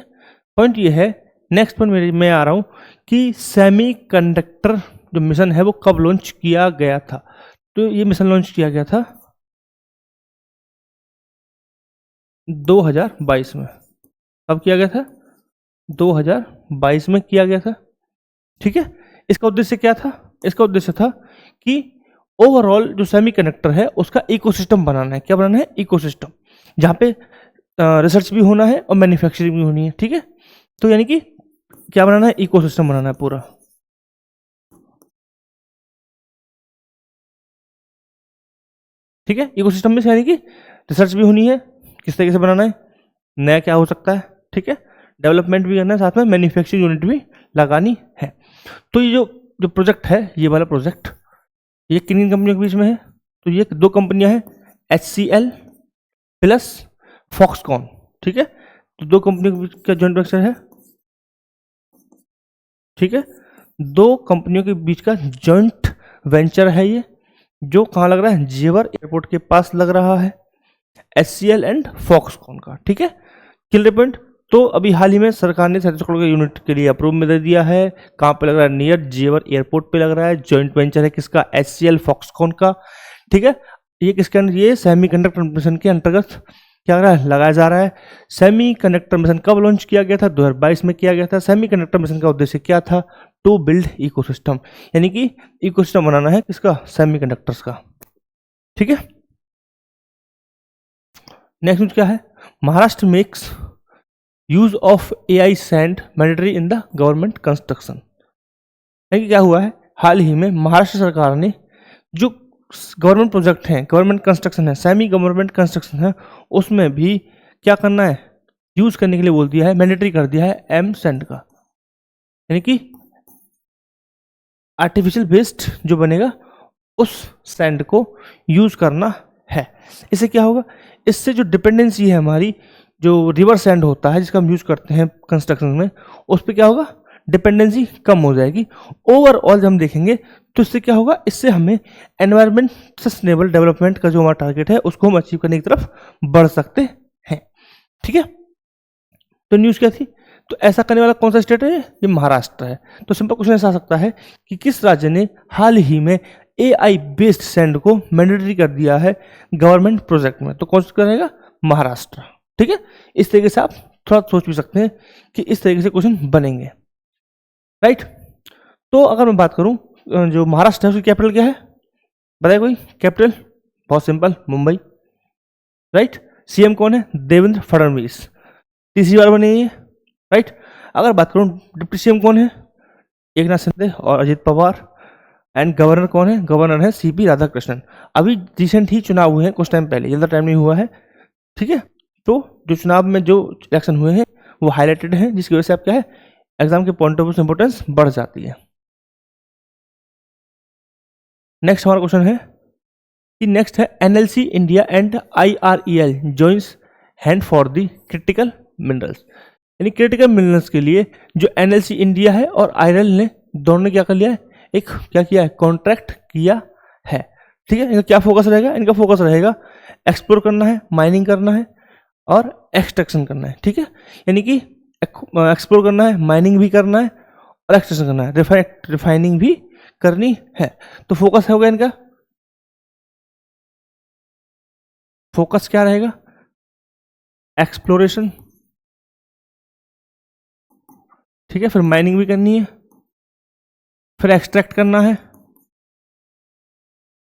पॉइंट ये है, नेक्स्ट पॉइंट मैं आ रहा हूं कि सेमीकंडक्टर जो मिशन है वो कब लॉन्च किया गया था, तो ये मिशन लॉन्च किया गया था 2022 में। कब किया गया था, 2022 में किया गया था, ठीक है। इसका उद्देश्य क्या था, इसका उद्देश्य था कि ओवरऑल जो सेमीकंडक्टर है उसका इकोसिस्टम बनाना है। क्या बनाना है, इकोसिस्टम, जहाँ पे रिसर्च भी होना है और मैन्युफैक्चरिंग भी होनी है, ठीक है। तो यानी कि क्या बनाना है, इकोसिस्टम बनाना है पूरा, ठीक है। इकोसिस्टम में से यानी कि रिसर्च भी होनी है, किस तरीके से बनाना है, नया क्या हो सकता है, ठीक है, डेवलपमेंट भी करना है, साथ में मैन्युफैक्चरिंग यूनिट भी लगानी है। तो ये जो जो प्रोजेक्ट है, ये वाला प्रोजेक्ट, ये किन कंपनियों के बीच में है, तो ये दो कंपनियां हैं, HCL प्लस फॉक्सकॉन, ठीक है। तो दो कंपनियों के बीच का जॉइंट वेंचर है, ठीक है। दो कंपनियों के बीच का जॉइंट वेंचर है ये, जो कहाँ लग रहा है, जेवर एयरपोर्ट के पास लग रहा है, HCL एंड फॉक्सकॉन का। ठीक है, क्लियर पॉइंट। तो अभी हाल ही में सरकार ने 37 करोड़ के यूनिट के लिए अप्रूव में दे दिया है। कहाँ पे लग रहा है, नियर जेवर एयरपोर्ट पे लग रहा है। जॉइंट वेंचर है किसका, HCL फॉक्सकॉन का। ठीक है, ये किसके अंदर, ये सेमीकंडक्टर मिशन के अंतर्गत क्या लगाया जा रहा है। सेमीकंडक्टर मिशन कब लॉन्च किया गया था, 2022 में किया गया था। सेमीकंडक्टर मिशन का उद्देश्य क्या था, टू बिल्ड इकोसिस्टम, यानी कि इकोसिस्टम बनाना है किसका, सेमीकंडक्टर्स का। ठीक है, नेक्स्ट न्यूज क्या है, Maharashtra makes use of AI sand mandatory in the government construction. यानी क्या हुआ है, हाल ही में महाराष्ट्र सरकार ने जो गवर्नमेंट प्रोजेक्ट हैं, गवर्नमेंट कंस्ट्रक्शन है, सेमी गवर्नमेंट कंस्ट्रक्शन है, उसमें भी क्या करना है, यूज करने के लिए बोल दिया है, मैंडेटरी कर दिया है एम सैंड का, यानी कि आर्टिफिशियल वेस्ट जो बनेगा उस सैंड को यूज करना है। इससे क्या होगा, इससे जो डिपेंडेंसी है हमारी, जो रिवर सैंड होता है जिसका हम यूज करते हैं कंस्ट्रक्शन में, उस पर क्या होगा, डिपेंडेंसी कम हो जाएगी। ओवरऑल जब हम देखेंगे तो इससे क्या होगा, इससे हमें एनवायरमेंट सस्टेनेबल डेवलपमेंट का जो हमारा टारगेट है उसको हम अचीव करने की तरफ बढ़ सकते हैं। ठीक है, तो न्यूज़ क्या थी, तो ऐसा करने वाला कौन सा स्टेट है, ये महाराष्ट्र है। तो सिंपल क्वेश्चन ऐसा आ सकता है कि किस राज्य ने हाल ही में AI बेस्ड सैंड को मैंडेटरी कर दिया है गवर्नमेंट प्रोजेक्ट में, तो कौन सा करेगा, महाराष्ट्र। ठीक है, इस तरीके से आप थोड़ा सोच भी सकते हैं कि इस तरीके से क्वेश्चन बनेंगे, राइट। तो अगर मैं बात करूं, जो महाराष्ट्र है उसकी कैपिटल क्या है, बताइए कोई कैपिटल, बहुत सिंपल, मुंबई, राइट। CM कौन है, देवेंद्र फडणवीस, तीसरी बार बने ये, राइट। अगर बात करूं डिप्टी CM कौन है, एकनाथ शिंदे और अजित पवार, एंड गवर्नर कौन है, गवर्नर है CP राधाकृष्णन। अभी रिसेंट ही चुनाव हुए हैं, कुछ टाइम पहले, ज़्यादा टाइम नहीं हुआ है। ठीक है, तो जो चुनाव में जो इलेक्शन हुए हैं वो हाईलाइटेड हैं, जिसकी वजह से आप क्या है, एग्जाम के पॉइंट ऑफ व्यू से इंपोर्टेंस बढ़ जाती है। नेक्स्ट हमारा क्वेश्चन है कि नेक्स्ट है NLC India and IREL joins hand for the critical minerals, यानी क्रिटिकल मिनरल्स के लिए जो NLC इंडिया है और IREL ने दोनों ने क्या कर लिया है, एक क्या किया है, कॉन्ट्रैक्ट किया है। ठीक है, इनका क्या फोकस रहेगा, इनका फोकस रहेगा एक्सप्लोर करना है, माइनिंग करना है और एक्सट्रैक्शन करना है। ठीक है, यानी कि एक्सप्लोर करना है, माइनिंग भी करना है और एक्सट्रैक्शन करना है, रिफाइनिंग भी करनी है। तो फोकस होगा इनका, फोकस क्या रहेगा, एक्सप्लोरेशन। ठीक है, फिर माइनिंग भी करनी है, फिर एक्सट्रैक्ट करना है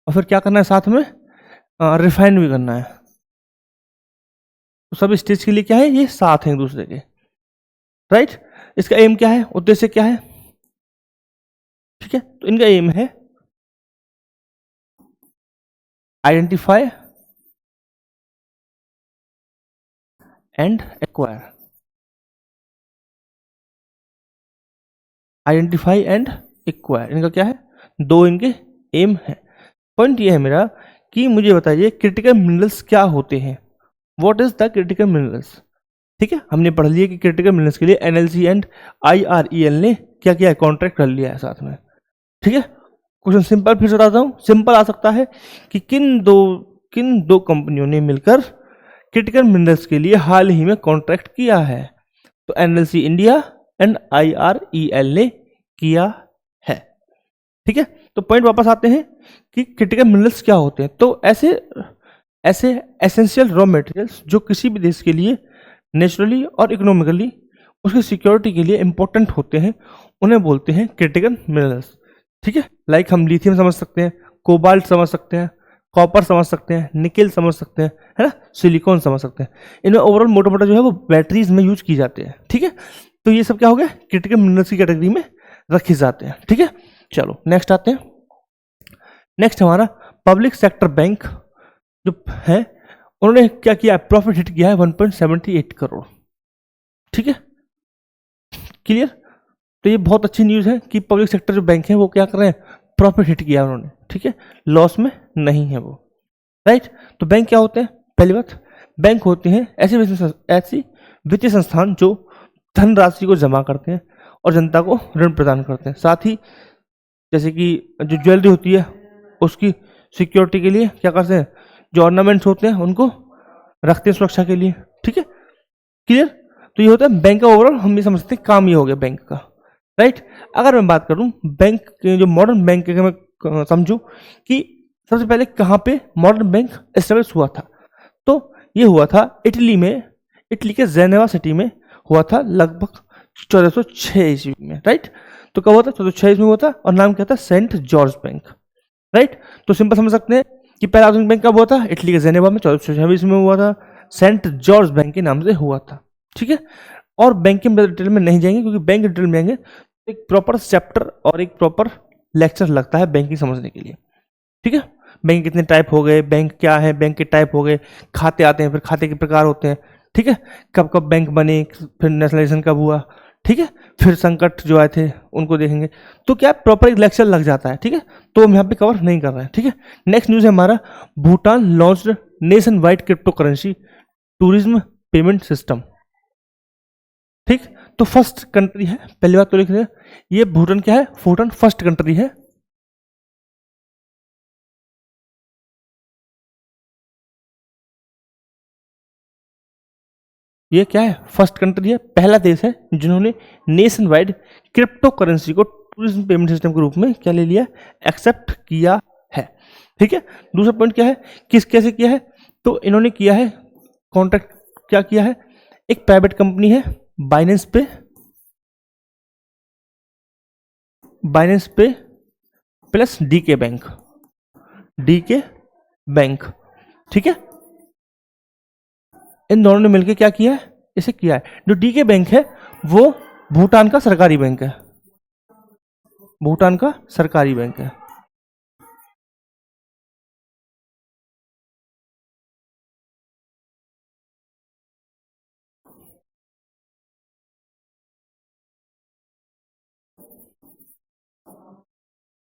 और फिर क्या करना है साथ में, रिफाइन भी करना है। तो सब स्टेज के लिए क्या है, ये साथ हैं एक दूसरे के, राइट। इसका एम क्या है, उद्देश्य क्या है, ठीक है, तो इनका एम है identify and acquire, identify and acquire, इनका क्या है, दो इनके एम है। पॉइंट ये है मेरा कि मुझे बताइए क्रिटिकल मिनरल्स क्या होते हैं, what is the critical minerals. ठीक है, हमने पढ़ लिया कि क्रिटिकल मिनरल्स के लिए NLC एंड IREL ने क्या किया है, कॉन्ट्रैक्ट कर लिया है साथ में। ठीक है, क्वेश्चन सिंपल फिर से बताता हूँ, सिंपल आ सकता है कि किन दो कंपनियों ने मिलकर क्रिटिकल मिनरल्स के लिए हाल ही में कॉन्ट्रैक्ट किया है, तो NLC इंडिया एंड IREL ने किया है। ठीक है, तो पॉइंट वापस आते हैं कि क्रिटिकल मिनरल्स क्या होते हैं। तो ऐसे एसेंशियल रॉ मटेरियल्स जो किसी भी देश के लिए नेचुरली और इकोनॉमिकली उसकी सिक्योरिटी के लिए इंपॉर्टेंट होते हैं, उन्हें बोलते हैं क्रिटिकल मिनरल्स। ठीक है, लाइक हम लिथियम समझ सकते हैं, कोबाल्ट समझ सकते हैं, कॉपर समझ सकते हैं, निकेल समझ सकते हैं, है ना, सिलिकॉन समझ सकते हैं। इनमें ओवरऑल मोटा मोटा जो है वो बैटरीज में यूज किए जाते हैं। ठीक है, तो ये सब क्या हो गया, क्रिटिकल मिनरल्स की कैटेगरी में रखे जाते हैं। ठीक है, चलो नेक्स्ट आते हैं। नेक्स्ट हमारा पब्लिक सेक्टर बैंक जो है, उन्होंने क्या किया, प्रॉफिट हिट किया है 1.78 करोड़। ठीक है, क्लियर। तो ये बहुत अच्छी न्यूज़ है कि पब्लिक सेक्टर जो बैंक है वो क्या कर रहे हैं, प्रॉफिट हिट किया उन्होंने। ठीक है, लॉस में नहीं है वो, राइट। तो बैंक क्या होते हैं, पहली बात, बैंक होते हैं ऐसी वित्तीय संस्थान जो धनराशि को जमा करते हैं और जनता को ऋण प्रदान करते हैं। साथ ही जैसे कि जो ज्वेलरी होती है उसकी सिक्योरिटी के लिए क्या करते हैं, जो ऑर्नामेंट्स होते हैं उनको रखते हैं सुरक्षा के लिए। ठीक है, क्लियर। तो ये होता है बैंक का ओवरऑल, हम ये समझते हैं काम ये हो गया बैंक का, राइट। अगर मैं बात करूं बैंक के, जो मॉडर्न बैंक के, मैं समझूं कि सबसे पहले कहाँ पे मॉडर्न बैंक एस्टेब्लिश हुआ था, तो ये हुआ था इटली में, इटली के जेनेवा सिटी में हुआ था लगभग 1406 ईस्वी में, राइट। तो कब हुआ था, 1406 ईस्वी में हुआ था, और नाम क्या था, सेंट जॉर्ज बैंक, राइट। तो सिंपल समझ सकते हैं कि पहला आधुनिक बैंक कब हुआ था, इटली के जेनेवा में 1406 ईस्वी में हुआ था, सेंट जॉर्ज बैंक के नाम से हुआ था। ठीक है, और बैंक के डिटेल में नहीं जाएंगे क्योंकि बैंक डिटेल में जाएंगे तो एक प्रॉपर चैप्टर और एक प्रॉपर लेक्चर लगता है बैंकिंग समझने के लिए। ठीक है, बैंक कितने टाइप हो गए, बैंक क्या है, बैंक के टाइप हो गए, खाते आते हैं, फिर खाते के प्रकार होते हैं। ठीक है, कब कब बैंक बने, फिर नेशनलाइजेशन कब हुआ, ठीक है, फिर संकट जो आए थे उनको देखेंगे। तो क्या प्रॉपर एक लेक्चर लग जाता है। ठीक है, तो हम यहाँ पे कवर नहीं कर रहे हैं। ठीक है, नेक्स्ट न्यूज है हमारा, Bhutan launched nation wide crypto currency tourism payment system. ठीक, तो फर्स्ट कंट्री है, पहली बात तो लिख रहे हैं, ये भूटान क्या है, भूटान फर्स्ट कंट्री है ये क्या है, फर्स्ट कंट्री है, पहला देश है जिन्होंने नेशन वाइड क्रिप्टो करेंसी को टूरिज्म पेमेंट सिस्टम के रूप में क्या ले लिया, एक्सेप्ट किया है। ठीक है, दूसरा पॉइंट क्या है, किस कैसे किया है, तो इन्होंने किया है कॉन्ट्रैक्ट, क्या किया है, एक प्राइवेट कंपनी है Binance pay, Binance pay plus DK bank, DK bank. ठीक है, इन दोनों ने मिलकर क्या किया है, इसे किया है। जो डीके बैंक है वो भूटान का सरकारी बैंक है, भूटान का सरकारी बैंक है।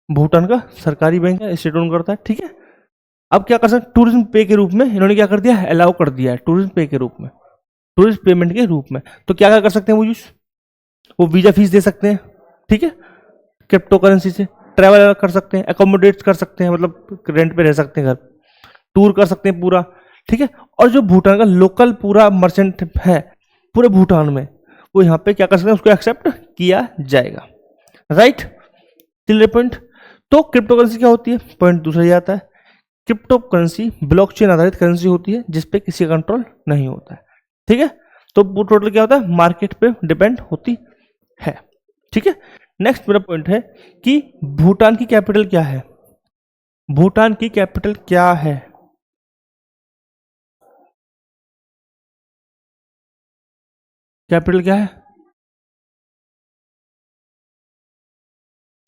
भूटान का सरकारी बैंक है, स्टेट ओन करता है। ठीक है, अब क्या कर सकते, टूरिज्म पे के रूप में इन्होंने क्या कर दिया, अलाउ कर दिया है टूरिज्म पे के रूप में, टूरिस्ट पेमेंट के रूप में। तो क्या क्या कर सकते हैं वो यूज, वो वीजा फीस दे सकते हैं। ठीक है, क्रिप्टो करेंसी से ट्रैवल कर सकते हैं, एकोमोडेट कर सकते हैं, मतलब रेंट पे रह सकते हैं घर, टूर कर सकते हैं पूरा। ठीक है, और जो भूटान का लोकल पूरा मर्चेंट है पूरे भूटान में, वो यहाँ पे क्या कर सकते हैं, उसको एक्सेप्ट किया जाएगा, राइट। Clear point. तो क्रिप्टो करेंसी क्या होती है, पॉइंट दूसरा ये आता है, क्रिप्टो करेंसी ब्लॉकचेन आधारित करेंसी होती है जिसपे किसी का कंट्रोल नहीं होता है। ठीक है, तो टोटल क्या होता है, मार्केट पे डिपेंड होती है। ठीक है, नेक्स्ट मेरा पॉइंट है कि भूटान की कैपिटल क्या है, भूटान की कैपिटल क्या है, कैपिटल क्या है,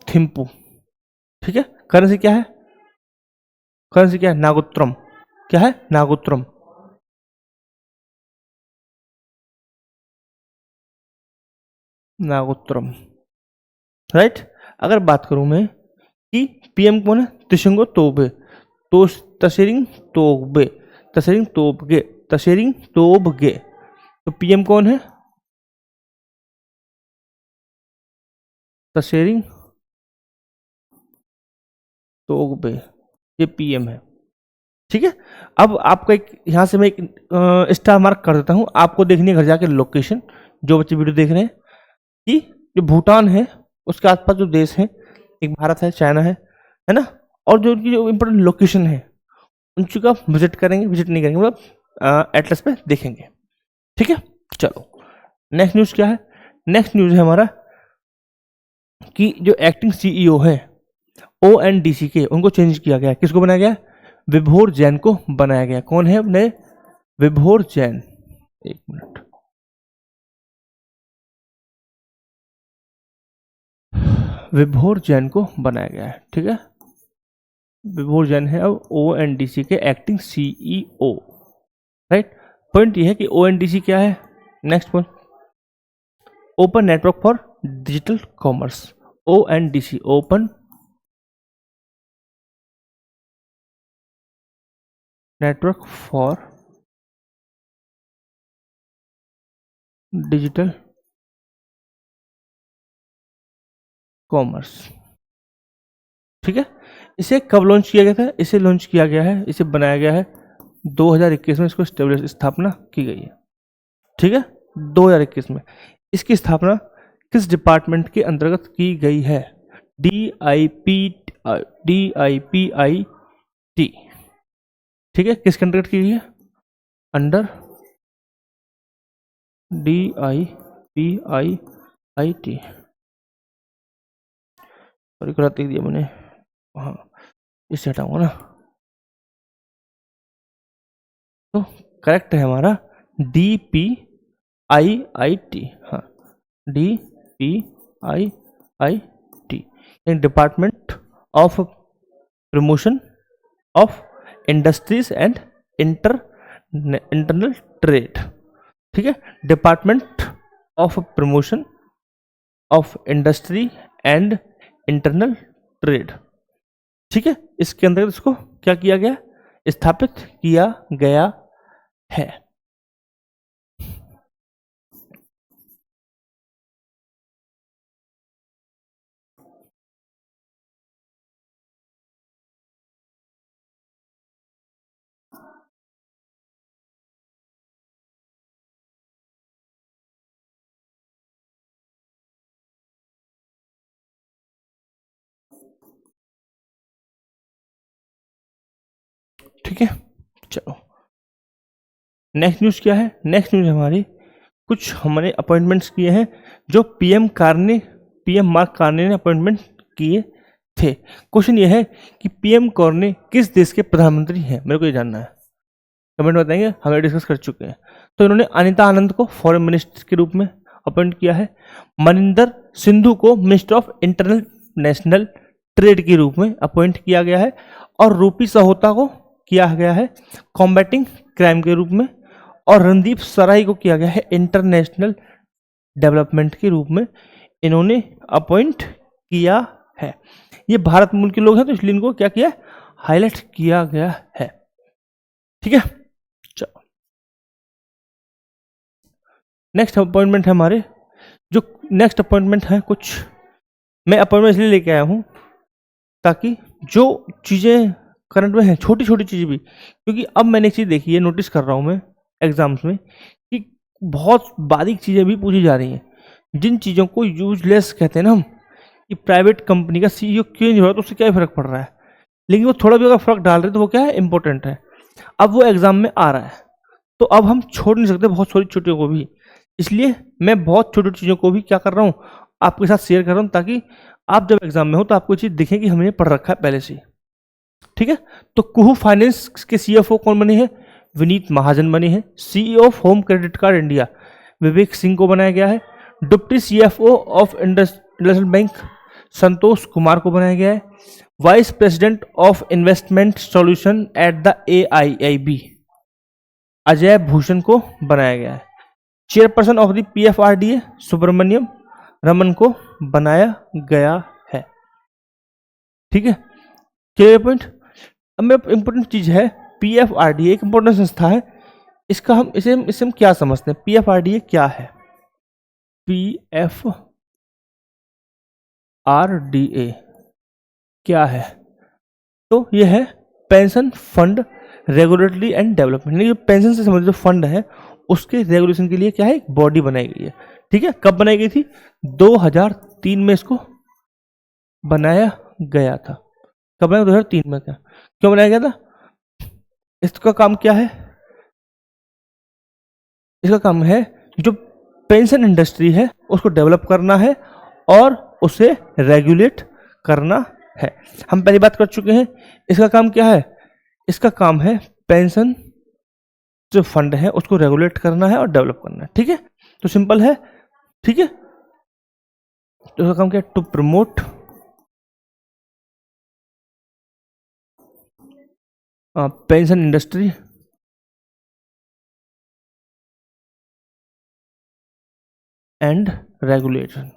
थिम्पू। ठीक है, करेंसी क्या है, करेंसी क्या है, नागोत्रम। क्या है, नागोत्रम। नागोत्रम, राइट। अगर बात करूं मैं कि पीएम कौन है, तिशंगो तोबे, तो तशेरिंग तोबे, तशेरिंग तोबगे, तशेरिंग तोबगे। तो पीएम कौन है, तशेरिंग तोबे, ये पीएम है। ठीक है, अब आपका एक यहाँ से मैं एक स्टार मार्क कर देता हूँ, आपको देखनी है घर जाके लोकेशन, जो बच्चे वीडियो देख रहे हैं, कि जो भूटान है उसके आसपास जो देश हैं, एक भारत है, चाइना है ना, और जो उनकी जो इम्पोर्टेंट लोकेशन है उन चीज़ों का विजिट करेंगे, विजिट नहीं करेंगे, मतलब एटलस पे देखेंगे। ठीक है, चलो नेक्स्ट न्यूज़ क्या है, नेक्स्ट न्यूज़ है हमारा कि जो एक्टिंग सीईओ है ओएनडीसी के, उनको चेंज किया गया, किसको बनाया गया, विभोर जैन को बनाया गया। कौन है नए, विभोर जैन, एक मिनट, विभोर जैन को बनाया गया है। ठीक है, विभोर जैन है अब ओएनडीसी के एक्टिंग सीईओ, राइट। पॉइंट ये है कि ओएनडीसी क्या है, next point, open network for digital commerce, ONDC, open network for digital commerce. ठीक है, इसे कब लॉन्च किया गया था? इसे लॉन्च किया गया है, इसे बनाया गया है 2021 में, इसको स्थापना की गई है। ठीक है, 2021 में। इसकी स्थापना किस डिपार्टमेंट के अंतर्गत की गई है? DIPIT। ठीक है, किसके अंतर्गत की गई है? Under DIPIIT। सॉरी, गलत लिख दिया मैंने। हाँ, इसे हटाऊंगा ना, तो करेक्ट है हमारा DPIIT। हाँ, DPIIT, department of promotion of industries and internal trade. ठीक है, department of promotion of industry and internal trade. ठीक है, इसके अंदर इसको क्या किया गया? स्थापित किया गया है। ठीक है, चलो नेक्स्ट न्यूज़ क्या है? नेक्स्ट न्यूज़ हमारी, कुछ हमने अपॉइंटमेंट्स किए हैं जो पीएम मार्क कार्ने ने अपॉइंटमेंट किए थे। क्वेश्चन ये है कि पीएम कार्ने किस देश के प्रधानमंत्री हैं? मेरे को ये जानना है, कमेंट बताएंगे, हम डिस्कस कर चुके हैं। तो इन्होंने अनिता आनंद को फॉरेन मिनिस्टर के रूप में अपॉइंट किया है, मनिंदर सिंधु को मिनिस्टर ऑफ इंटरनेशनल ट्रेड के रूप में अपॉइंट किया गया है, और रूपी सहोता को किया गया है कॉम्बैटिंग क्राइम के रूप में, और रणदीप सराय को किया गया है इंटरनेशनल डेवलपमेंट के रूप में इन्होंने अपॉइंट किया है। ये भारत मूल के लोग हैं, तो इसलिए इनको क्या किया? हाईलाइट किया गया है। ठीक है, चलो नेक्स्ट अपॉइंटमेंट है हमारे, जो नेक्स्ट अपॉइंटमेंट है, कुछ मैं अपॉइंटमेंट इसलिए लेके आया हूँ ताकि जो चीज़ें करंट में हैं, छोटी छोटी चीज़ें भी, क्योंकि अब मैंने एक चीज़ देखी है, नोटिस कर रहा हूँ मैं एग्जाम्स में, कि बहुत बारीक चीज़ें भी पूछी जा रही हैं। जिन चीज़ों को यूजलेस कहते हैं ना हम, कि प्राइवेट कंपनी का सीईओ क्यों नहीं हो रहा, तो उससे क्या फर्क पड़ रहा है, लेकिन वो थोड़ा भी अगर फर्क डाल रहे हैं तो वो क्या है? इंपॉर्टेंट है। अब वो एग्जाम में आ रहा है, तो अब हम छोड़ नहीं सकते बहुत छोटी चीज़ों को भी, इसलिए मैं बहुत छोटी चीज़ों को भी क्या कर रहा हूँ, आपके साथ शेयर कर रहा हूँ, ताकि आप जब एग्जाम में हो तो आपको चीज़ दिखें कि हमने पढ़ रखा है पहले से। ठीक है, तो कुहू फाइनेंस के सीएफओ कौन बने हैं? विनीत महाजन बने हैं। CEO of Home Credit card India Vivek Singh को बनाया गया है। Deputy CFO of Industrial Bank Santosh Kumar को बनाया गया है। Vice president of investment solution at the AIIB Ajay Bhushan को बनाया गया है। Chairperson of the PFRDA Subramaniam Raman को बनाया गया है। ठीक है, क्लियर पॉइंट। अब मेरा इंपॉर्टेंट चीज है, PFRDA एक इंपॉर्टेंट संस्था है, इसका हम इसे हम क्या समझते हैं? PFRDA क्या है? PFRDA क्या है? तो ये है pension fund regulatory and development, यानी पेंशन से संबंधित जो फंड है उसके रेगुलेशन के लिए क्या है? एक बॉडी बनाई गई है। ठीक है, कब बनाई गई थी? 2003 में इसको बनाया गया था। कब बनाया? 2003 में। क्या क्यों बनाया गया था? इसका काम क्या है? इसका काम है जो पेंशन इंडस्ट्री है उसको डेवलप करना है और उसे रेगुलेट करना है। हम पहली बात कर चुके हैं, इसका काम क्या है? इसका काम है पेंशन जो फंड है उसको रेगुलेट करना है और डेवलप करना है। ठीक है, तो सिंपल है। ठीक है, तो इसका काम क्या है? To promote pension industry and regulation.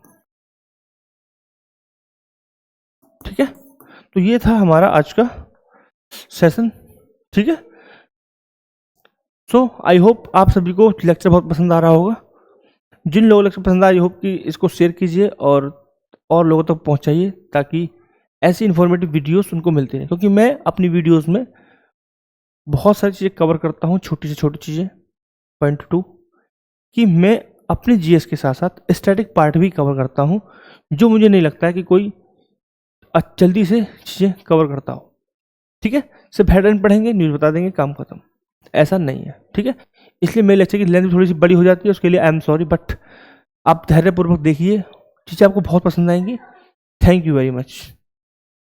ठीक है, तो ये था हमारा आज का सेशन। ठीक है, सो आई होप आप सभी को लेक्चर बहुत पसंद आ रहा होगा। जिन लोगों को लेक्चर पसंद आया, आई होप कि इसको शेयर कीजिए और और लोगों तक पहुंचाइए ताकि ऐसी इन्फॉर्मेटिव वीडियोस उनको मिलती रहें, क्योंकि मैं अपनी वीडियोस में बहुत सारी चीज़ें कवर करता हूँ, छोटी से छोटी चीज़ें। पॉइंट 2 कि मैं अपने जीएस के साथ साथ स्टैटिक पार्ट भी कवर करता हूँ, जो मुझे नहीं लगता है कि कोई जल्दी से चीज़ें कवर करता हो। ठीक है, सिर्फ हेडलाइन पढ़ेंगे, न्यूज़ बता देंगे, काम खत्म, ऐसा नहीं है। ठीक है, इसलिए मेरे लेक्चर की लेंथ थोड़ी सी बड़ी हो जाती है, उसके लिए आई एम सॉरी, बट आप धैर्यपूर्वक देखिए, चीज़ें आपको बहुत पसंद आएंगी। Thank you very much.